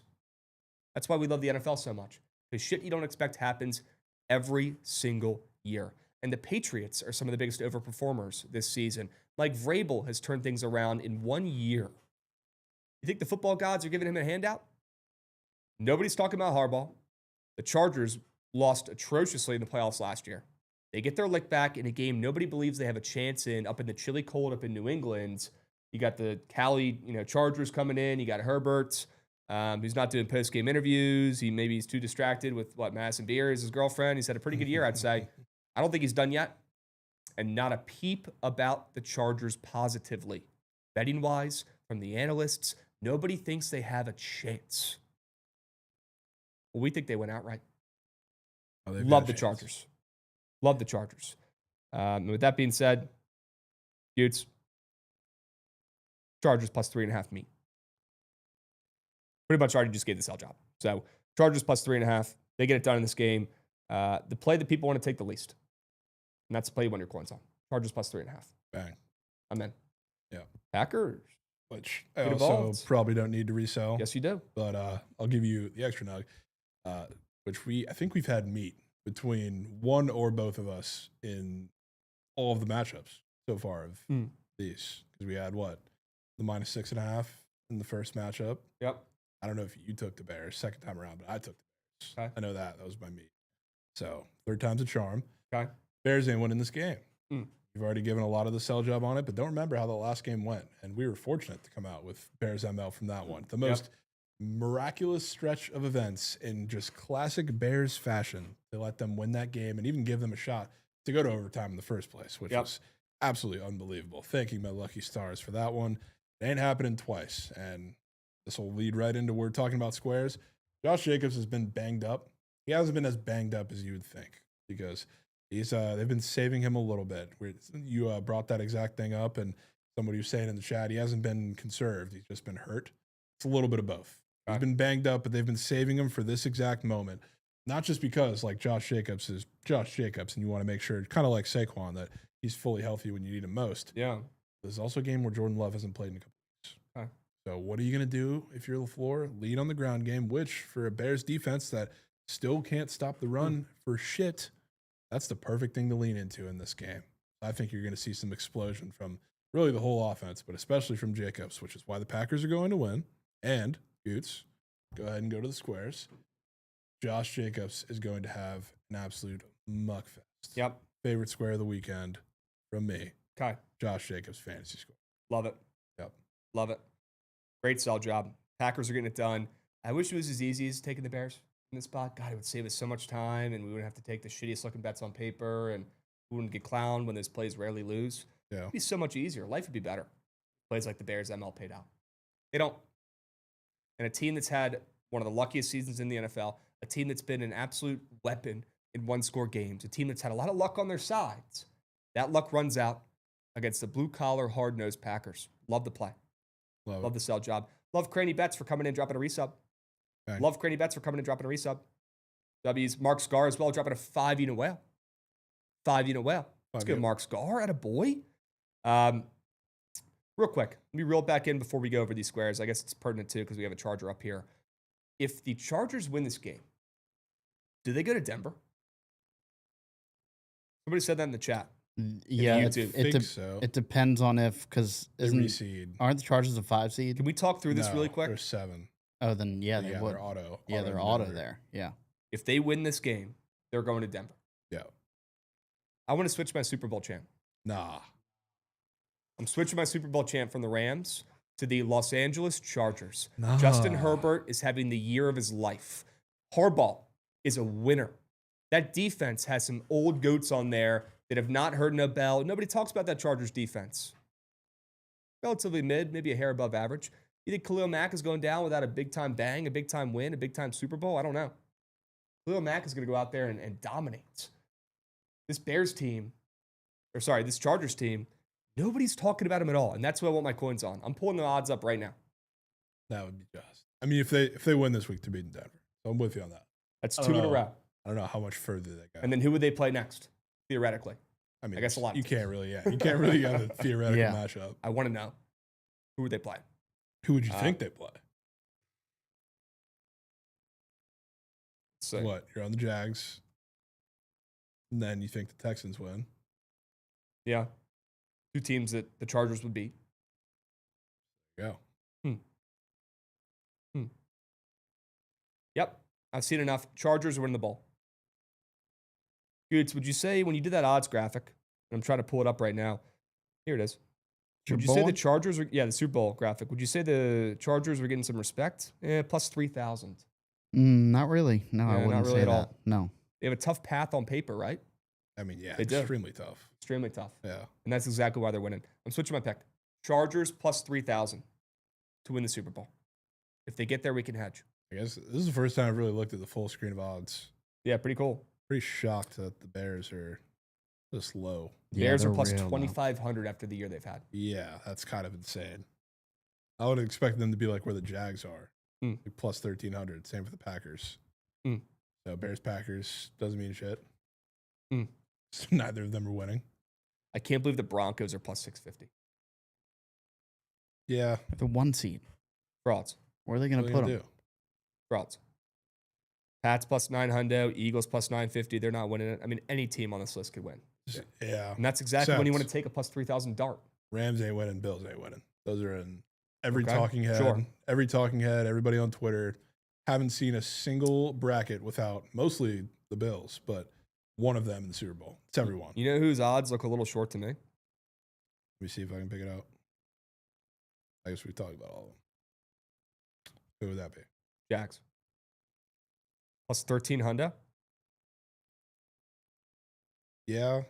That's why we love the NFL so much. Because shit you don't expect happens every single year. And the Patriots are some of the biggest overperformers this season. Like Vrabel has turned things around in 1 year. You think the football gods are giving him a handout? Nobody's talking about Harbaugh. The Chargers lost atrociously in the playoffs last year. They get their lick back in a game nobody believes they have a chance in, up in the chilly cold up in New England. You got the Cali, Chargers coming in. You got Herbert, who's not doing post-game interviews. He's too distracted with Madison Beer is his girlfriend. He's had a pretty good year, I'd say. I don't think he's done yet. And not a peep about the Chargers positively. Betting-wise, from the analysts, nobody thinks they have a chance. Well, we think they went outright. Love the Chargers. Love the Chargers. And with that being said, dudes, Chargers +3.5 me. Pretty much already just gave the sell job. So Chargers +3.5. They get it done in this game. The play that people want to take the least. And that's the play you want your coins on. Chargers plus 3.5. Bang. I'm in. Yeah. Packers. Which I also probably don't need to resell. Yes, you do. But I'll give you the extra nug, which I think we've had meet between one or both of us in all of the matchups so far of these. Because we had the minus 6.5 in the first matchup. Yep. I don't know if you took the Bears second time around, but I took the Bears. Okay. I know that was my meet. So third time's a charm. Okay. Bears ain't winning this game. You've already given a lot of the sell job on it, but don't remember how the last game went. And we were fortunate to come out with Bears ML from that one. The most miraculous stretch of events in just classic Bears fashion. They let them win that game and even give them a shot to go to overtime in the first place, which was absolutely unbelievable. Thanking my lucky stars for that one. It ain't happening twice. And this will lead right into we're talking about squares. Josh Jacobs has been banged up. He hasn't been as banged up as you would think because they've been saving him a little bit. You brought that exact thing up, and somebody was saying in the chat he hasn't been conserved. He's just been hurt. It's a little bit of both. He's been banged up, but they've been saving him for this exact moment. Not just because Josh Jacobs is Josh Jacobs, and you want to make sure, kind of like Saquon, that he's fully healthy when you need him most. Yeah. There's also a game where Jordan Love hasn't played in a couple weeks. Okay. So what are you going to do if you're LaFleur? Lead on the ground game, which for a Bears defense that still can't stop the run for shit, that's the perfect thing to lean into in this game. I think you're going to see some explosion from really the whole offense, but especially from Jacobs, which is why the Packers are going to win. And Goots, go ahead and go to the squares. Josh Jacobs is going to have an absolute muck fest. Yep. Favorite square of the weekend from me. Okay. Josh Jacobs fantasy score. Love it. Yep. Love it. Great sell job. Packers are getting it done. I wish it was as easy as taking the Bears in this spot. God, it would save us so much time, and we wouldn't have to take the shittiest looking bets on paper, and we wouldn't get clowned when those plays rarely lose. Yeah. It'd be so much easier. Life would be better. Plays like the Bears ML paid out. They don't. And a team that's had one of the luckiest seasons in the NFL, a team that's been an absolute weapon in one-score games, a team that's had a lot of luck on their sides, that luck runs out against the blue-collar, hard-nosed Packers. Love the play. Love the sell job. Love Cranny Bets for coming in, dropping a resub. Okay. Love Cranny Bets for coming in, dropping a resub. W's. Mark Scar as well, dropping a 5-unit whale. 5-unit whale. Let's go, Mark Scar at a boy. Real quick, let me reel it back in before we go over these squares. I guess it's pertinent too because we have a Charger up here. If the Chargers win this game, do they go to Denver? Somebody said that in the chat. Yeah, so. It depends on because aren't the Chargers a 5 seed? Can we talk through this really quick? They're 7. Oh, then yeah, they would. They're auto. Yeah, they're auto there. Yeah. If they win this game, they're going to Denver. Yeah. I want to switch my Super Bowl chant. Nah. I'm switching my Super Bowl chant from the Rams to the Los Angeles Chargers. Nah. Justin Herbert is having the year of his life. Harbaugh is a winner. That defense has some old goats on there that have not heard no bell. Nobody talks about that Chargers defense. Relatively mid, maybe a hair above average. You think Khalil Mack is going down without a big-time bang, a big-time win, a big-time Super Bowl? I don't know. Khalil Mack is going to go out there and dominate. This Chargers team, nobody's talking about him at all, and that's what I want my coins on. I'm pulling the odds up right now. That would be just. I mean, if they win this week, to beat Denver. So I'm with you on that. That's 2 in a row. I don't know how much further they go. And then who would they play next, theoretically? I mean, I guess a lot. You can't really get a theoretical matchup. I want to know. Who would they play? Who would you think they play? So, what? You're on the Jags. And then you think the Texans win. Yeah. 2 teams that the Chargers would beat. There you go. Yep. I've seen enough. Chargers win the bowl. Goods, would you say when you did that odds graphic, and I'm trying to pull it up right now. Here it is. Would you say the Chargers were, the Super Bowl graphic. Would you say the Chargers were getting some respect? Plus 3,000. Not really. No, I wouldn't not really say at that. all. No. They have a tough path on paper, right? I mean, yeah, They do. extremely tough. Extremely tough. Yeah. And that's exactly why they're winning. I'm switching my pick. Chargers plus 3,000 to win the Super Bowl. If they get there, we can hedge. I guess this is the first time I've really looked at the full screen of odds. Yeah, pretty cool. Pretty shocked that the Bears are this low. Bears are plus 2,500 after the year they've had. Yeah, that's kind of insane. I would expect them to be like where the Jags are, like plus 1,300. Same for the Packers. So No, Bears Packers doesn't mean shit. Mm. So neither of them are winning. I can't believe the Broncos are plus 650. Yeah. The 1 seed. Frauds. Where are they going to put them? Do? Frauds. Pats plus 900, Eagles plus 950. They're not winning it. I mean, any team on this list could win. Yeah. And that's exactly when you want to take a plus 3,000 dart. Rams ain't winning. Bills ain't winning. Those are in every Okay, talking head. sure. Every talking head. Everybody on Twitter. Haven't seen a single bracket without mostly the Bills, but one of them in the Super Bowl. It's everyone. You know whose odds look a little short to me? Let me see if I can pick it out. I guess we talked about all of them. Who would that be? Jags. Plus 1,300. Yeah.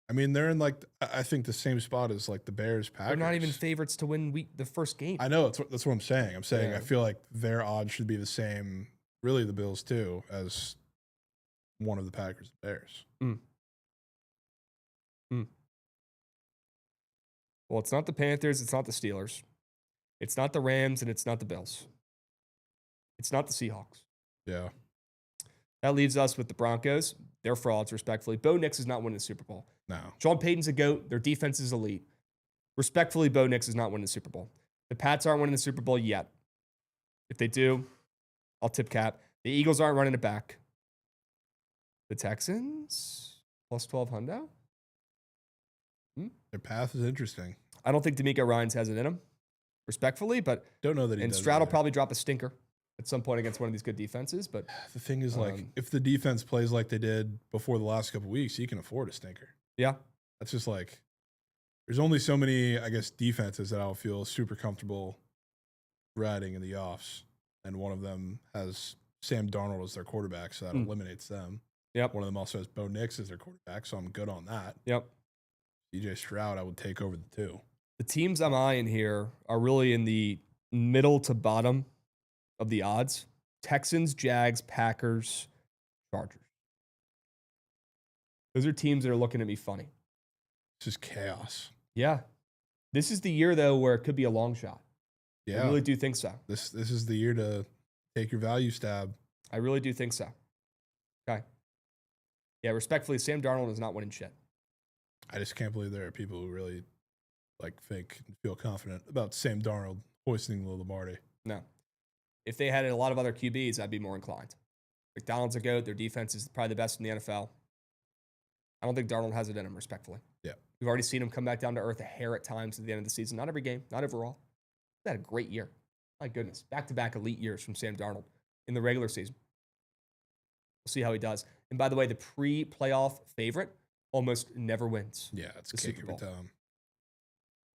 I mean, they're in like, I think the same spot as like the Bears, Packers. They're not even favorites to win the first game. I know. That's what I'm saying. I'm saying Yeah. I feel like their odds should be the same, really the Bills too, as one of the Packers and Bears. Well, it's not the Panthers. It's not the Steelers. It's not the Rams, and it's not the Bills. It's not the Seahawks. Yeah. That leaves us with the Broncos. They're frauds, respectfully. Bo Nix is not winning the Super Bowl. No. Sean Payton's a GOAT. Their defense is elite. Respectfully, Bo Nix is not winning the Super Bowl. The Pats aren't winning the Super Bowl yet. If they do, I'll tip cap. The Eagles aren't running it back. The Texans, plus 1,200. Their path is interesting. I don't think D'Amico Ryans has it in him, respectfully, but Don't know that he and does. Stroud will either. probably drop a stinker at some point against one of these good defenses. But The thing is, like, if the defense plays like they did before the last couple of weeks, he can afford a stinker. yeah, That's just like, there's only so many, I guess, defenses that I'll feel super comfortable riding in the offs. And one of them has Sam Darnold as their quarterback, so that eliminates them. Yep. One of them also has Bo Nix as their quarterback, so I'm good on that. Yep. DJ Stroud, I would take over the two. The teams I'm eyeing here are really in the middle to bottom of the odds. Texans, Jags, Packers, Chargers. Those are teams that are looking at me funny. This is chaos. Yeah. This is the year, though, where it could be a long shot. Yeah. I really do think so. This is the year to take your value stab. I really do think so. Okay. Yeah, respectfully, Sam Darnold is not winning shit. I just can't believe there are people who really like think and feel confident about Sam Darnold hoisting the Lombardi. No. If they had a lot of other QBs, I'd be more inclined. McDonald's a GOAT. Their defense is probably the best in the NFL. I don't think Darnold has it in him, respectfully. Yeah. We've already seen him come back down to earth a hair at times at the end of the season. Not every game, not overall. He's had a great year. My goodness. Back-to-back elite years from Sam Darnold in the regular season. We'll see how he does. And by the way, the pre-playoff favorite almost never wins. Yeah, it's The cake Super every Bowl. time.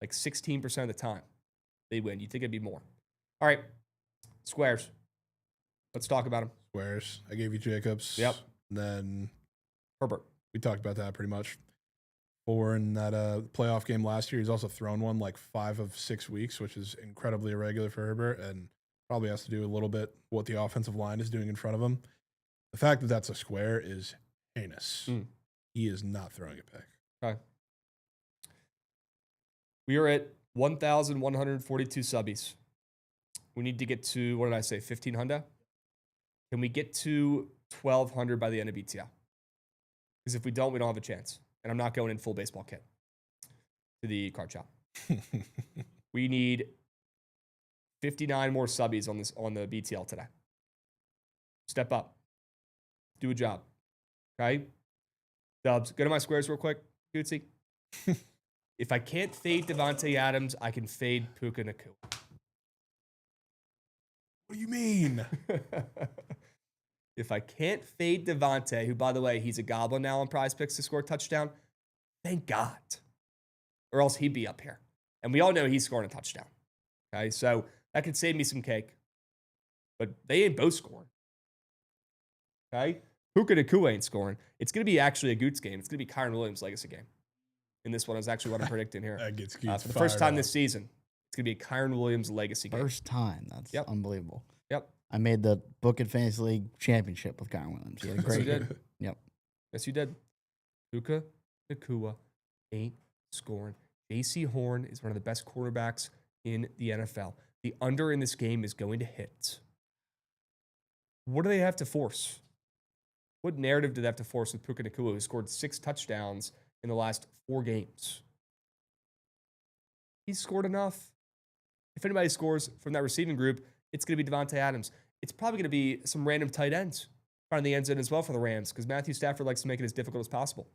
Like 16% of the time, they win. You'd think it'd be more. All right, squares. Let's talk about them. Squares. I gave you Jacobs. Yep. And then Herbert. we talked about that pretty much. Or in that playoff game last year, he's also thrown one like 5 of 6 weeks, which is incredibly irregular for Herbert and probably has to do a little bit what the offensive line is doing in front of him. The fact that that's a square is heinous. He is not throwing a pick. Okay. We are at 1,142 subbies. We need to get to, what did I say, 1,500? Can we get to 1,200 by the end of BTL? Because if we don't have a chance. And I'm not going in full baseball kit to the card shop. We need 59 more subbies on the BTL today. Step up. Do a job. Okay? Dubs, go to my squares real quick. Gootsy. If I can't fade Devontae Adams, I can fade Puka Nacua. What do you mean? If I can't fade Devontae, who, by the way, he's a goblin now on Prize Picks to score a touchdown, thank God. Or else he'd be up here. And we all know he's scoring a touchdown. Okay, so that could save me some cake. But they ain't both scoring. Okay? Puka Nacua ain't scoring. It's going to be actually a Goots game. It's going to be Kyron Williams' legacy game. And this one is actually what I'm predicting here. That gets Goots for the first time fired this up. season, it's going to be a Kyron Williams legacy game. First time. That's unbelievable. Yep. I made the Bookit Fantasy League championship with Kyron Williams. He had a Yes, you great year. did. Yep. Yes, you did. Puka Nacua ain't scoring. JC Horn is one of the best quarterbacks in the NFL. The under in this game is going to hit. What do they have to force? What narrative did they have to force with Puka Nacua, who scored 6 touchdowns in the last 4 games? He's scored enough. If anybody scores from that receiving group, it's going to be Devontae Adams. It's probably going to be some random tight ends finding the end zone as well for the Rams, because Matthew Stafford likes to make it as difficult as possible.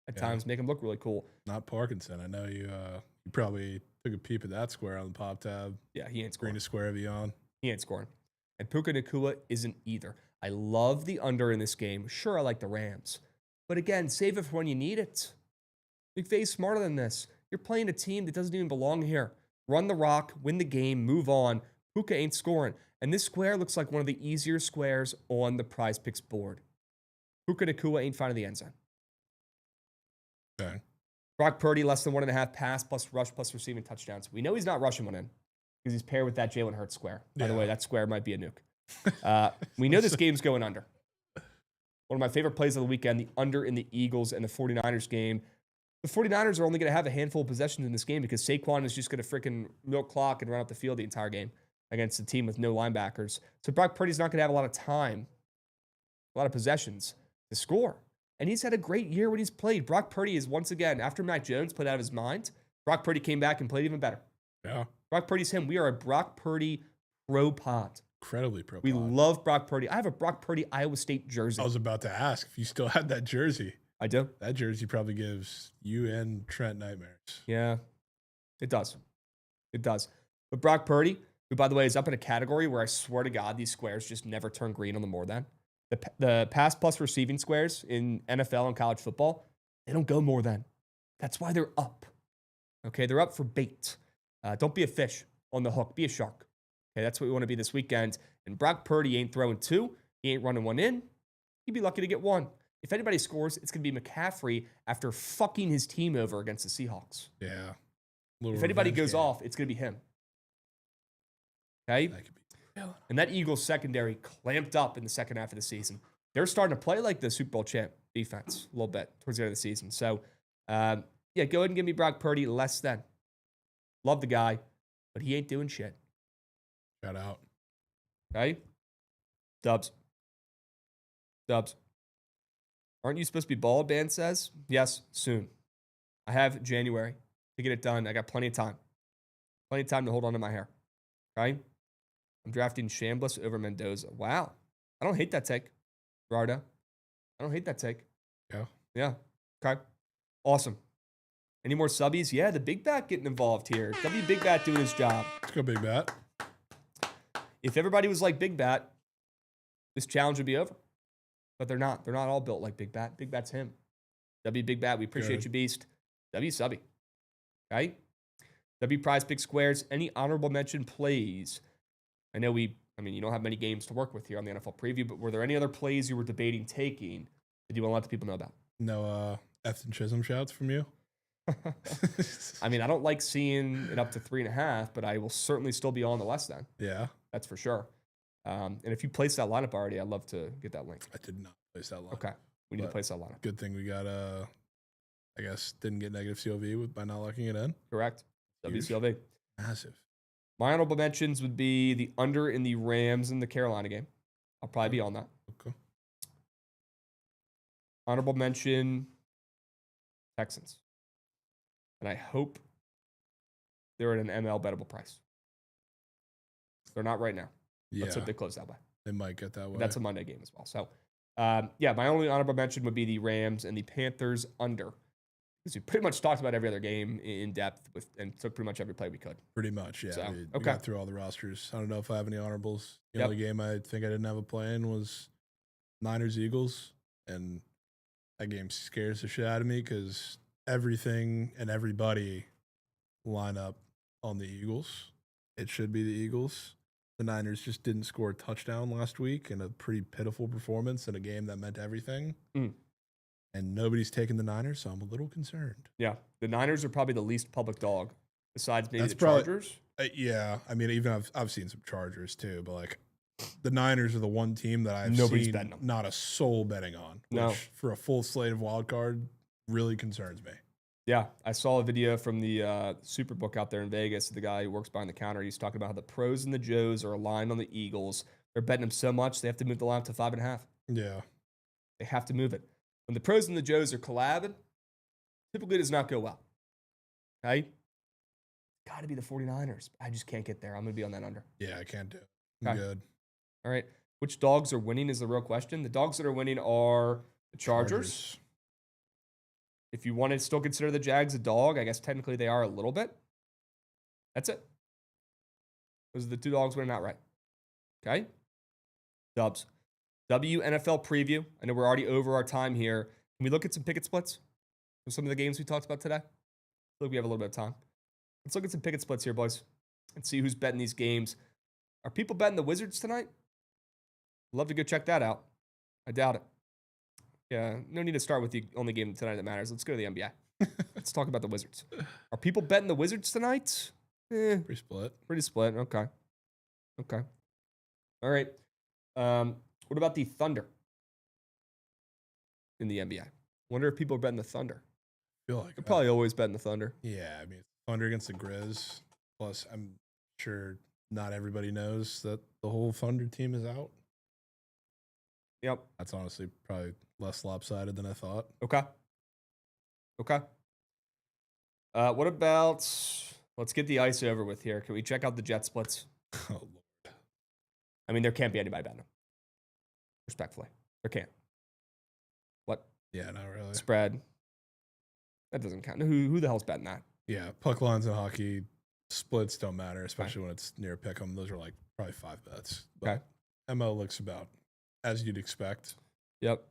At times, make him look really cool. Not Parkinson. I know you probably took a peep at that square on the pop tab. Yeah, he ain't scoring. Green to square of you on. He ain't scoring. And Puka Nacua isn't either. I love the under in this game. Sure, I like the Rams. But again, save it for when you need it. McVay's smarter than this. You're playing a team that doesn't even belong here. Run the rock, win the game, move on. Puka ain't scoring. And this square looks like one of the easier squares on the Prize Picks board. Puka Nacua ain't finding the end zone. Okay. Brock Purdy, less than 1.5 pass plus rush plus receiving touchdowns. We know he's not rushing one in because he's paired with that Jalen Hurts square. By the way, that square might be a nuke. We know this game's going under. One of my favorite plays of the weekend, the under in the Eagles and the 49ers game. The 49ers are only going to have a handful of possessions in this game because Saquon is just going to freaking milk clock and run up the field the entire game against a team with no linebackers. So Brock Purdy's not going to have a lot of time, a lot of possessions to score. And he's had a great year when he's played. Brock Purdy is, once again, after Mac Jones played out of his mind, Brock Purdy came back and played even better. Yeah. Brock Purdy's him. We are a Brock Purdy pro pod. Incredibly pro pod. We love Brock Purdy. I have a Brock Purdy Iowa State jersey. I was about to ask if you still had that jersey. I do. That jersey probably gives you and Trent nightmares. Yeah, it does. It does. But Brock Purdy, who, by the way, is up in a category where I swear to God, these squares just never turn green on the more than. The pass plus receiving squares in NFL and college football, they don't go more than. That's why they're up. Okay, they're up for bait. Don't be a fish on the hook. Be a shark. Okay, that's what we want to be this weekend. And Brock Purdy ain't throwing 2. He ain't running 1 in. He'd be lucky to get 1. If anybody scores, it's going to be McCaffrey after fucking his team over against the Seahawks. Yeah. If anybody goes off, it's going to be him. Okay? That could be. And that Eagles secondary clamped up in the second half of the season. They're starting to play like the Super Bowl champ defense a little bit towards the end of the season. So, go ahead and give me Brock Purdy less than. Love the guy, but he ain't doing shit. Shout out. Okay? Dubs. Aren't you supposed to be bald, Dan says? Yes, soon. I have January to get it done. I got plenty of time. Plenty of time to hold on to my hair. Okay? I'm drafting Chambliss over Mendoza. Wow. I don't hate that take, Gerardo. I don't hate that take. Yeah. Okay. Awesome. Any more subbies? Yeah, the Big Bat getting involved here. W Big Bat doing his job. Let's go, Big Bat. If everybody was like Big Bat, this challenge would be over. But they're not. They're not all built like Big Bat. Big Bat's him. W Big Bat, we appreciate you, Beast. W Subby. Okay? W Prize Pick Squares. Any honorable mention plays? I know you don't have many games to work with here on the NFL preview, but were there any other plays you were debating taking that you want to let the people know about? No F and Chisholm shouts from you? I don't like seeing it up to 3.5, but I will certainly still be on the less than. Yeah. That's for sure. And if you placed that lineup already, I'd love to get that link. I did not place that lineup. Okay. We need to place that lineup. Good thing we got, I guess, didn't get negative CLV by not locking it in. Correct. WCLV. Massive. My honorable mentions would be the under in the Rams and the Carolina game. I'll probably be on that. Okay. Honorable mention, Texans. And I hope they're at an ML bettable price. They're not right now. Yeah. Let's hope they close that way. They might get that way. That's a Monday game as well. So, my only honorable mention would be the Rams and the Panthers under. Because we pretty much talked about every other game in depth and took pretty much every play we could. Pretty much, yeah. So, we got through all the rosters. I don't know if I have any honorables. The only game I think I didn't have a play in was Niners-Eagles. And that game scares the shit out of me because everything and everybody line up on the Eagles. It should be the Eagles. The Niners just didn't score a touchdown last week in a pretty pitiful performance in a game that meant everything. And nobody's taking the Niners, so I'm a little concerned. Yeah, the Niners are probably the least public dog, besides maybe the Chargers. Yeah, even I've seen some Chargers too, but like the Niners are the one team that Nobody's seen betting them. Not a soul betting on. Which for a full slate of wild card really concerns me. Yeah, I saw a video from the Superbook out there in Vegas. The guy who works behind the counter, he's talking about how the pros and the Joes are aligned on the Eagles. They're betting them so much they have to move the line to 5.5. Yeah. They have to move it. When the pros and the Joes are collabing, typically it does not go well. Okay? Got to be the 49ers. I just can't get there. I'm going to be on that under. Yeah, I can't do it. I'm good. All right. Which dogs are winning is the real question. The dogs that are winning are the Chargers. If you want to still consider the Jags a dog, I guess technically they are a little bit. That's it. Those are the two dogs winning outright. Okay? Dubs. WNFL preview. I know we're already over our time here. Can we look at some Pikkit splits from some of the games we talked about today? I feel like we have a little bit of time. Let's look at some Pikkit splits here, boys, and see who's betting these games. Are people betting the Wizards tonight? Love to go check that out. I doubt it. Yeah, no need to start with the only game tonight that matters. Let's go to the NBA. Let's talk about the Wizards. Are people betting the Wizards tonight? Pretty split. Pretty split. Okay. All right. What about the Thunder in the NBA? Wonder if people are betting the Thunder. I feel like they're probably always betting the Thunder. Yeah, I mean, Thunder against the Grizz. Plus, I'm sure not everybody knows that the whole Thunder team is out. Yep. That's honestly probably less lopsided than I thought. Okay. What about, let's get the ice over with here. Can we check out the jet splits? Oh, Lord. I mean, there can't be anybody betting them. Respectfully. There can't. What? Yeah, not really. Spread. That doesn't count. Who the hell's betting that? Yeah, puck lines in hockey, splits don't matter, especially when it's near pick'em. Those are like probably 5 bets. But okay. ML looks about as you'd expect. Yep.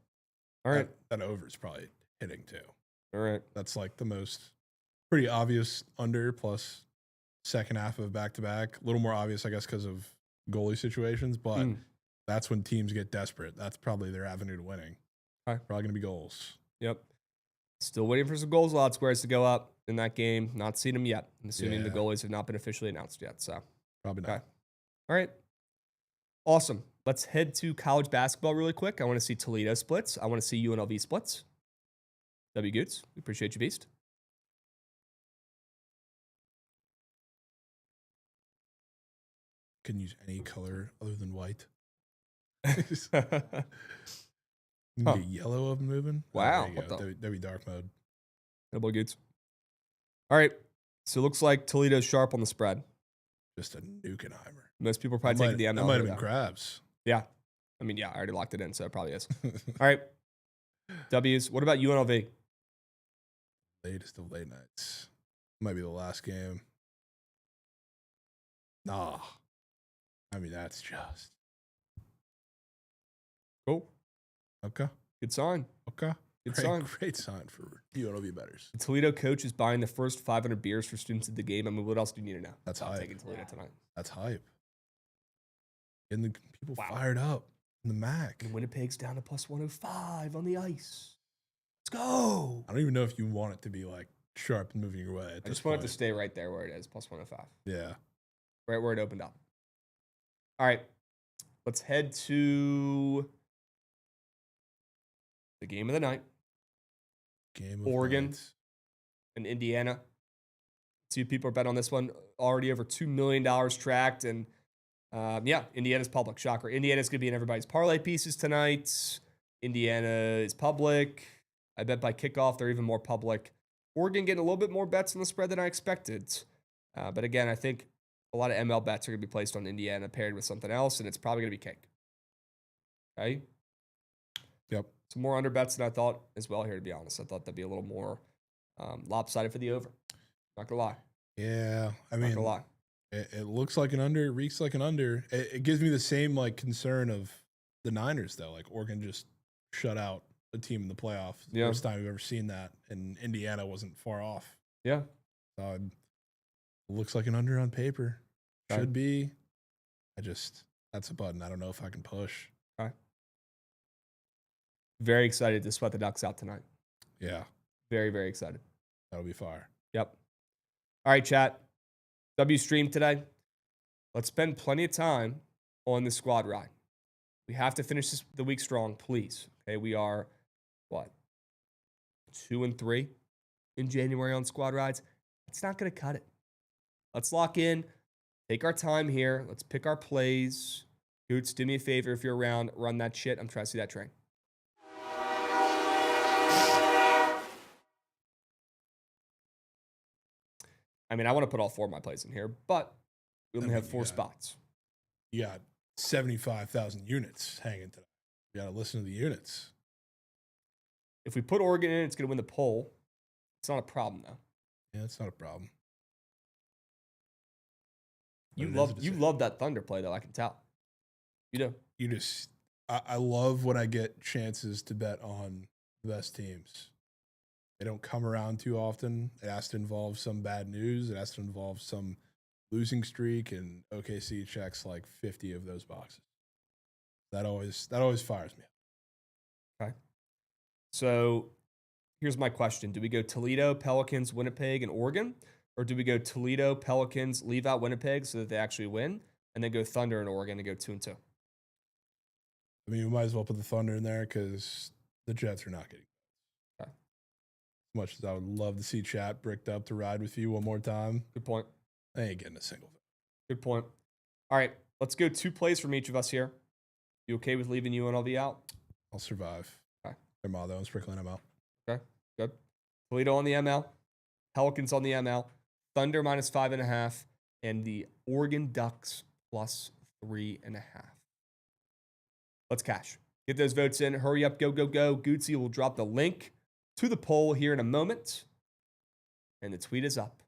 All right. That over is probably hitting too. All right. That's like the most pretty obvious under, plus second half of back-to-back. A little more obvious, I guess, because of goalie situations, but that's when teams get desperate. That's probably their avenue to winning. Okay. Probably going to be goals. Yep. Still waiting for some goals odds squares to go up in that game. Not seen them yet. I'm assuming the goalies have not been officially announced yet. So probably not. All right. Awesome. Let's head to college basketball really quick. I want to see Toledo splits. I want to see UNLV splits. W Goots. We appreciate you, Beast. Can use any color other than white. Get yellow up and moving. Wow. Oh, that'd be dark mode. Boy Goots. All right. So it looks like Toledo's sharp on the spread. Just a Nukenheimer. Most people are probably taking the ML. That might have been Krabs. Yeah. I mean, yeah, I already locked it in, so it probably is. All right. W's. What about UNLV? Latest of late nights. Might be the last game. Nah. I mean, that's just. Cool. Okay. Good sign. Okay. Great sign for UNLV bettors. The Toledo coach is buying the first 500 beers for students at the game. I mean, what else do you need to know? That's hype. Taking Toledo tonight. That's hype. Getting the people fired up in the MAC. And Winnipeg's down to plus 105 on the ice. Let's go. I don't even know if you want it to be like sharp and moving your way. I just want it to stay right there where it is, plus 105. Yeah. Right where it opened up. All right. Let's head to the game of the night. Oregon and Indiana. See if people are betting on this one. Already over $2 million tracked. And Indiana's public. Shocker. Indiana's going to be in everybody's parlay pieces tonight. Indiana is public. I bet by kickoff, they're even more public. Oregon getting a little bit more bets on the spread than I expected. But again, I think a lot of ML bets are going to be placed on Indiana paired with something else, and it's probably going to be cake. Okay? Yep. Some more under bets than I thought as well here, to be honest. I thought that'd be a little more lopsided for the over. Not going to lie. Yeah. I mean, not going to lie. It looks like an under. It reeks like an under. It gives me the same like concern of the Niners, though. Like Oregon just shut out a team in the playoffs. The first time we've ever seen that. And Indiana wasn't far off. Yeah. It looks like an under on paper. Should be. That's a button I don't know if I can push. Okay. Very excited to sweat the Ducks out tonight. Yeah. Very, very excited. That'll be fire. Yep. All right, chat. W stream today. Let's spend plenty of time on the squad ride. We have to finish the week strong, please. Okay, we are, 2-3 in January on squad rides. It's not going to cut it. Let's lock in. Take our time here. Let's pick our plays. Goots, do me a favor if you're around. Run that shit. I'm trying to see that train. I mean, I want to put all 4 of my plays in here, but we only have 4 spots. You got 75,000 units hanging today. You got to listen to the units. If we put Oregon in, it's going to win the poll. It's not a problem, though. Yeah, it's not a problem. You love that Thunder play, though. I can tell. You do. I love when I get chances to bet on the best teams. They don't come around too often. It has to involve some bad news. It has to involve some losing streak, and OKC checks like 50 of those boxes. That always fires me up. Okay. So here's my question. Do we go Toledo, Pelicans, Winnipeg, and Oregon? Or do we go Toledo, Pelicans, leave out Winnipeg so that they actually win, and then go Thunder and Oregon and go 2-2? I mean, we might as well put the Thunder in there because the Jets are not getting it. Okay. As much as I would love to see Chat bricked up to ride with you one more time. Good point. They ain't getting a single vote. Good point. All right, let's go 2 plays from each of us here. You okay with leaving UNLV out? I'll survive. Okay. Their motto, I'm sprinkling them out. Okay, good. Toledo on the ML, Pelicans on the ML, Thunder -5.5, and the Oregon Ducks +3.5. Let's cash. Get those votes in. Hurry up, go, go, go. Gucci will drop the link to the poll here in a moment. And the tweet is up.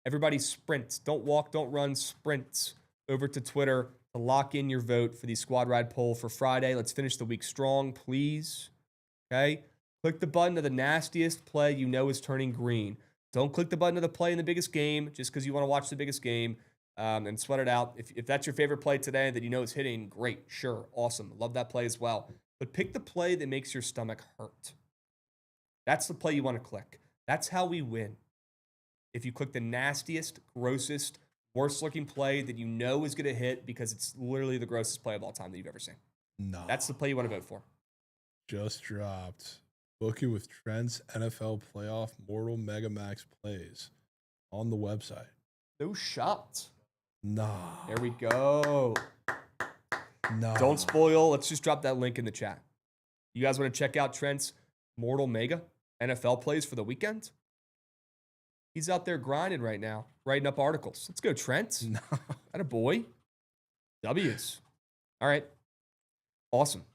Everybody sprint. Don't walk, don't run, sprint over to Twitter to lock in your vote for the Squad Ride poll for Friday. Let's finish the week strong, please. Okay? Click the button of the nastiest play you know is turning green. Don't click the button of the play in the biggest game just because you want to watch the biggest game and sweat it out. If that's your favorite play today that you know is hitting, great, sure, awesome. Love that play as well. But pick the play that makes your stomach hurt. That's the play you want to click. That's how we win. If you click the nastiest, grossest, worst-looking play that you know is going to hit because it's literally the grossest play of all time that you've ever seen. No. That's the play you want to vote for. Just dropped. Bookit with Trent's NFL Playoff Mortal Mega Max plays on the website. No shot. Nah. There we go. Nah. Don't spoil. Let's just drop that link in the chat. You guys want to check out Trent's Mortal Mega NFL plays for the weekend? He's out there grinding right now, writing up articles. Let's go, Trent. No. Atta boy. W's. All right. Awesome.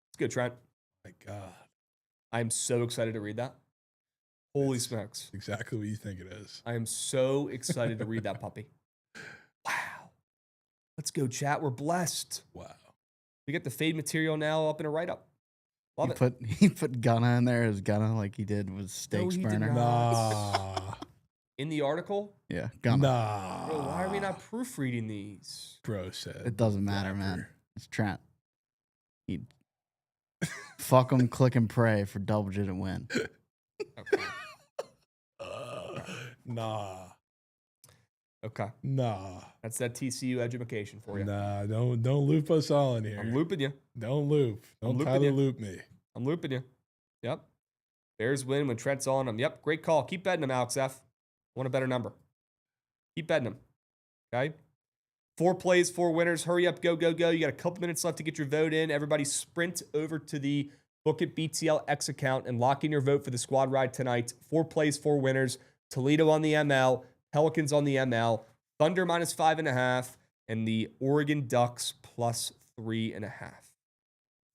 Let's go, Trent. My God. I'm so excited to read that. Holy smokes. Exactly what you think it is. I am so excited to read that puppy. Wow. Let's go, chat. We're blessed. Wow. We get the fade material now up in a write-up. Love it. He put Gunna in there as Gunna like he did with Steaks he did Burner. Nah. In the article? Yeah, Gunna. Nah. Bro, why are we not proofreading these? Bro said. It doesn't matter, man. It's Trent. He fuck him, click and pray for double-digit win. Okay. Nah. Okay. Nah. That's that TCU education for you. Nah, don't loop us all in here. I'm looping you. Don't loop. Don't Tyler loop me. I'm looping you. Yep. Bears win when Trent's on them. Yep. Great call. Keep betting them, Alex F. Want a better number. Keep betting them. Okay. 4 plays, 4 winners. Hurry up. Go, go, go. You got a couple minutes left to get your vote in. Everybody sprint over to the Bookit BTL X account and lock in your vote for the Squad Ride tonight. 4 plays, 4 winners. Toledo on the ML. Pelicans on the ML. Thunder -5.5. And the Oregon Ducks +3.5.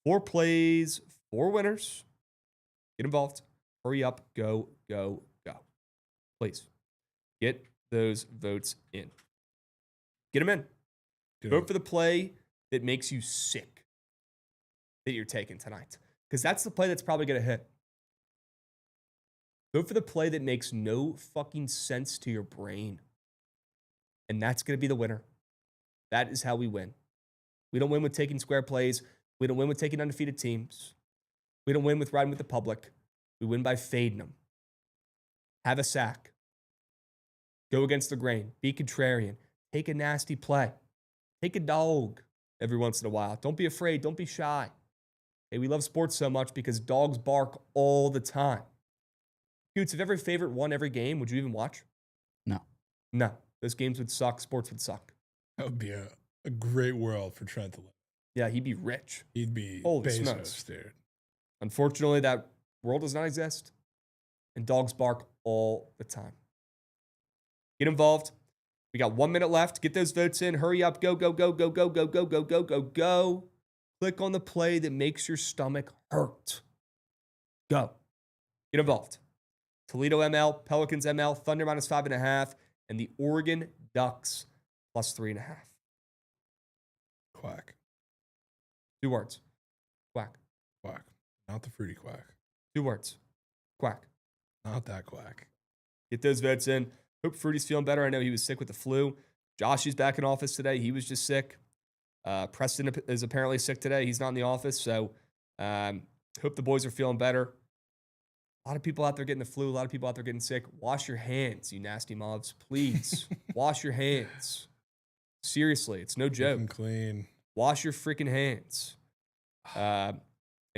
4 plays, 4 winners. Get involved. Hurry up. Go, go, go. Please. Get those votes in. Get them in. Vote for the play that makes you sick that you're taking tonight. Because that's the play that's probably going to hit. Vote for the play that makes no fucking sense to your brain. And that's going to be the winner. That is how we win. We don't win with taking square plays. We don't win with taking undefeated teams. We don't win with riding with the public. We win by fading them. Have a sack. Go against the grain. Be contrarian. Take a nasty play. Take a dog every once in a while. Don't be afraid. Don't be shy. Hey, we love sports so much because dogs bark all the time. Coots, if every favorite won every game, would you even watch? No. No. Those games would suck. Sports would suck. That would be a great world for Trent to live. Yeah, he'd be rich. He'd be Holy Bezos, smokes. dude. Unfortunately, that world does not exist. And dogs bark all the time. Get involved. We got 1 minute left. Get those votes in. Hurry up. Go, go, go, go, go, go, go, go, go, go, go. Click on the play that makes your stomach hurt. Go. Get involved. Toledo ML, Pelicans ML, Thunder -5.5, and the Oregon Ducks +3.5. Quack. 2 words. Quack. Quack. Not the fruity quack. 2 words. Quack. Not that quack. Get those votes in. Hope Fruity's feeling better. I know he was sick with the flu. Josh is back in office today. He was just sick. Preston is apparently sick today. He's not in the office. So hope the boys are feeling better. A lot of people out there getting the flu. A lot of people out there getting sick. Wash your hands, you nasty mobs. Please. Wash your hands. Seriously, it's no joke. Keep them clean. Wash your freaking hands. And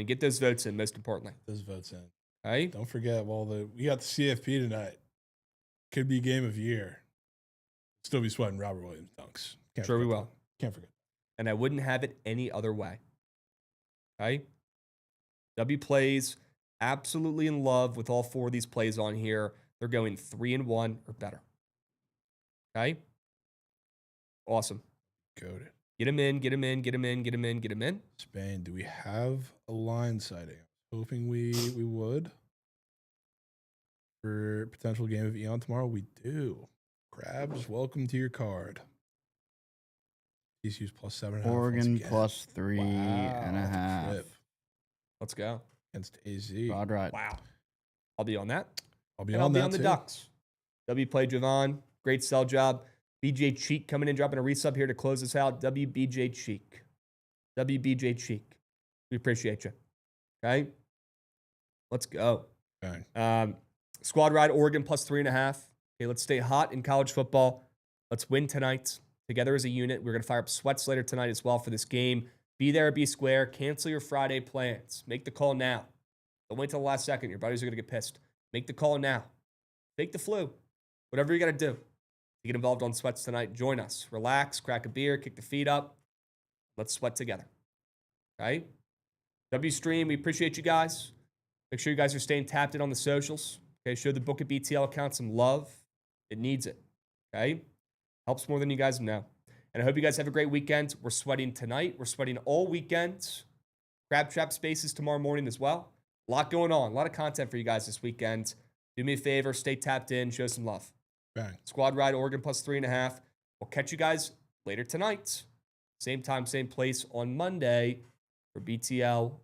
get those votes in, most importantly. Those votes in. All right? Don't forget, we got the CFP tonight. Could be game of year. Still be sweating Robert Williams dunks. Sure we will. Can't forget. And I wouldn't have it any other way. Okay? W plays absolutely in love with all 4 of these plays on here. They're going 3-1 or better. Okay? Awesome. Goated. Get him in, get him in, get him in, get him in, get him in. Spain, do we have a line sighting? Hoping we would. For potential game of Eon tomorrow, we do. Krabs, welcome to your card. TCU's +7.5. Oregon +3.5. Trip Let's go. against AZ. Rod right. Wow. I'll be on that. I'll be And on I'll be that on the too. Ducks. W play Jovan. Great sell job. BJ Cheek coming in, dropping a resub here to close us out. WBJ Cheek. WBJ Cheek. We appreciate you. Okay? Let's go. Okay. Squad ride Oregon +3.5. Okay, let's stay hot in college football. Let's win tonight. Together as a unit. We're going to fire up Sweats later tonight as well for this game. Be there, be square. Cancel your Friday plans. Make the call now. Don't wait till the last second. Your buddies are going to get pissed. Make the call now. Take the flu. Whatever you got to do to get involved on Sweats tonight, join us. Relax, crack a beer, kick the feet up. Let's sweat together. Right? W Stream, we appreciate you guys. Make sure you guys are staying tapped in on the socials. Okay, show the Bookit BTL account some love. It needs it. Okay? Helps more than you guys know. And I hope you guys have a great weekend. We're sweating tonight. We're sweating all weekend. Crab Trap Spaces tomorrow morning as well. A lot going on. A lot of content for you guys this weekend. Do me a favor. Stay tapped in. Show some love. Bang. Squad ride Oregon +3.5. We'll catch you guys later tonight. Same time, same place on Monday for BTL. We'll